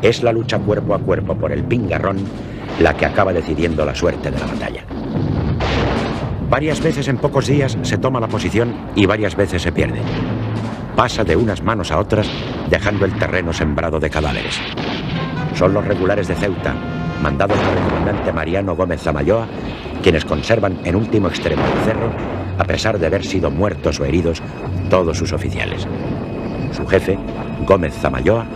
es la lucha cuerpo a cuerpo por el Pingarrón la que acaba decidiendo la suerte de la batalla. Varias veces en pocos días se toma la posición y varias veces se pierde. Pasa de unas manos a otras, dejando el terreno sembrado de cadáveres. Son los regulares de Ceuta, mandados por el comandante Mariano Gómez Zamayoa, quienes conservan en último extremo del cerro, a pesar de haber sido muertos o heridos todos sus oficiales. Su jefe, Gómez Zamayoa,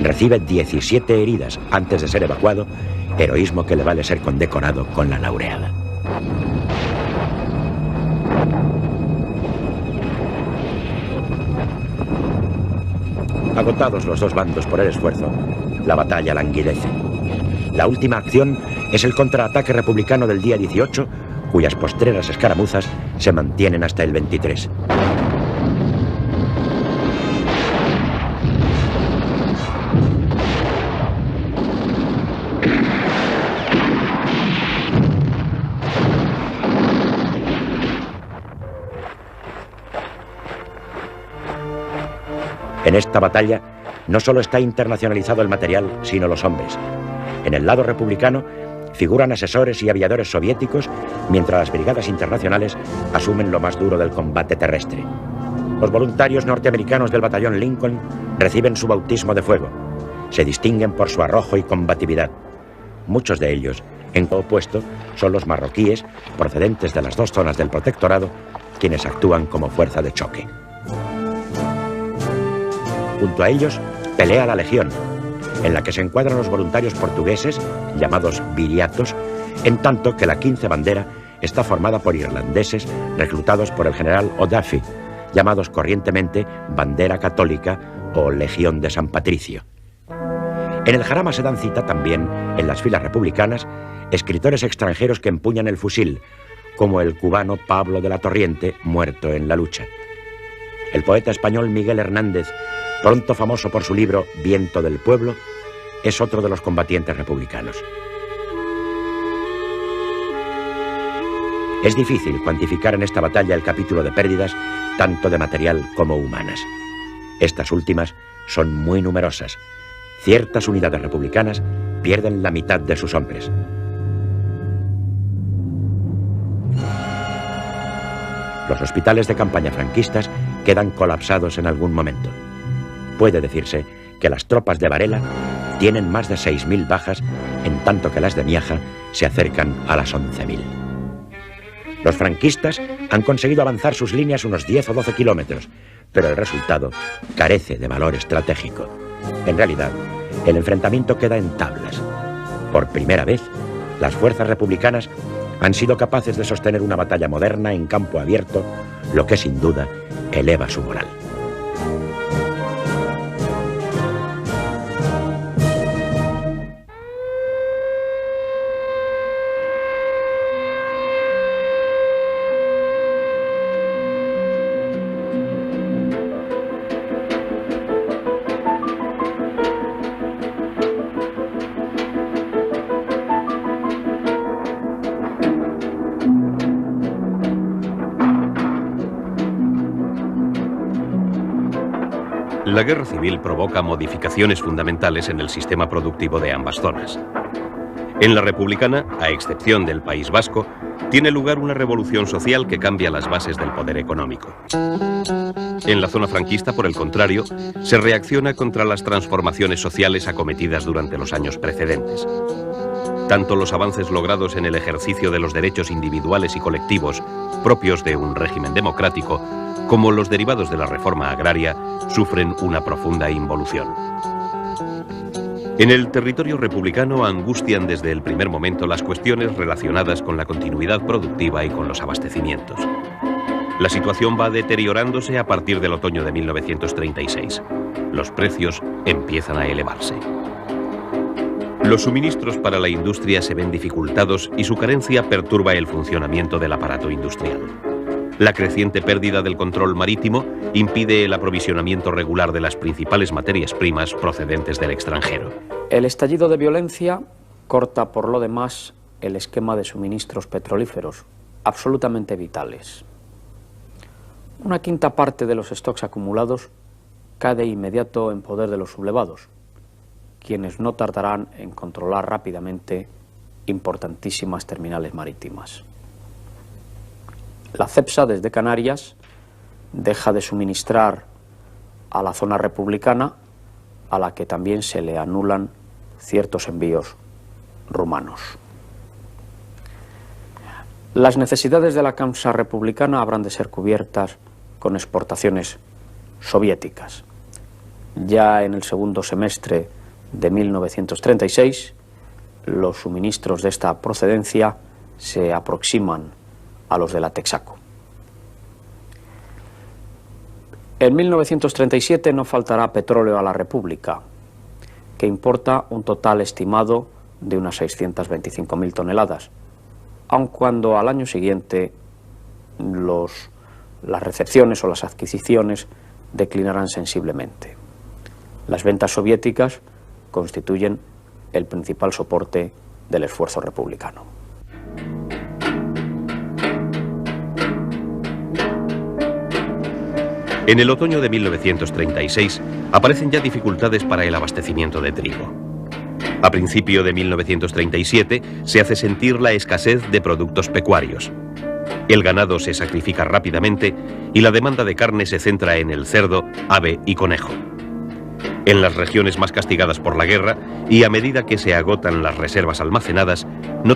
recibe 17 heridas antes de ser evacuado, heroísmo que le vale ser condecorado con la laureada. Agotados los dos bandos por el esfuerzo, la batalla languidece. La última acción es el contraataque republicano del día 18, cuyas postreras escaramuzas se mantienen hasta el 23. En esta batalla, no solo está internacionalizado el material, sino los hombres. En el lado republicano figuran asesores y aviadores soviéticos, mientras las brigadas internacionales asumen lo más duro del combate terrestre. Los voluntarios norteamericanos del batallón Lincoln reciben su bautismo de fuego. Se distinguen por su arrojo y combatividad. Muchos de ellos, en opuesto, son los marroquíes, procedentes de las dos zonas del protectorado, quienes actúan como fuerza de choque. Junto a ellos pelea la Legión, en la que se encuadran los voluntarios portugueses, llamados viriatos, en tanto que la 15 bandera está formada por irlandeses reclutados por el general O'Duffy, llamados corrientemente Bandera Católica o Legión de San Patricio. En el jarama se dan cita también, en las filas republicanas, escritores extranjeros que empuñan el fusil, como el cubano Pablo de la Torriente, muerto en la lucha. El poeta español Miguel Hernández, pronto famoso por su libro Viento del Pueblo, es otro de los combatientes republicanos. Es difícil cuantificar en esta batalla el capítulo de pérdidas, tanto de material como humanas. Estas últimas son muy numerosas. Ciertas unidades republicanas pierden la mitad de sus hombres. Los hospitales de campaña franquistas quedan colapsados en algún momento. Puede decirse que las tropas de Varela tienen más de 6.000 bajas, en tanto que las de Miaja se acercan a las 11.000. Los franquistas han conseguido avanzar sus líneas unos 10 o 12 kilómetros, pero el resultado carece de valor estratégico. En realidad, el enfrentamiento queda en tablas. Por primera vez, las fuerzas republicanas han sido capaces de sostener una batalla moderna en campo abierto, lo que sin duda eleva su moral. La guerra civil provoca modificaciones fundamentales en el sistema productivo de ambas zonas. En la republicana, a excepción del País Vasco, tiene lugar una revolución social que cambia las bases del poder económico. En la zona franquista, por el contrario, se reacciona contra las transformaciones sociales acometidas durante los años precedentes. Tanto los avances logrados en el ejercicio de los derechos individuales y colectivos propios de un régimen democrático, como los derivados de la reforma agraria, sufren una profunda involución. En el territorio republicano angustian desde el primer momento las cuestiones relacionadas con la continuidad productiva y con los abastecimientos. La situación va deteriorándose a partir del otoño de 1936. Los precios empiezan a elevarse. Los suministros para la industria se ven dificultados y su carencia perturba el funcionamiento del aparato industrial. La creciente pérdida del control marítimo impide el aprovisionamiento regular de las principales materias primas procedentes del extranjero. El estallido de violencia corta por lo demás el esquema de suministros petrolíferos, absolutamente vitales. Una quinta parte de los stocks acumulados cae de inmediato en poder de los sublevados, quienes no tardarán en controlar rápidamente importantísimas terminales marítimas. La CEPSA, desde Canarias, deja de suministrar a la zona republicana, a la que también se le anulan ciertos envíos rumanos. Las necesidades de la causa republicana habrán de ser cubiertas con exportaciones soviéticas. Ya en el segundo semestre de 1936, los suministros de esta procedencia se aproximan a los de la Texaco. En 1937 no faltará petróleo a la República, que importa un total estimado de unas 625.000 toneladas, aun cuando al año siguiente las recepciones o las adquisiciones declinarán sensiblemente. Las ventas soviéticas constituyen el principal soporte del esfuerzo republicano. En el otoño de 1936 aparecen ya dificultades para el abastecimiento de trigo. A principio de 1937 se hace sentir la escasez de productos pecuarios. El ganado se sacrifica rápidamente y la demanda de carne se centra en el cerdo, ave y conejo. En las regiones más castigadas por la guerra y a medida que se agotan las reservas almacenadas, no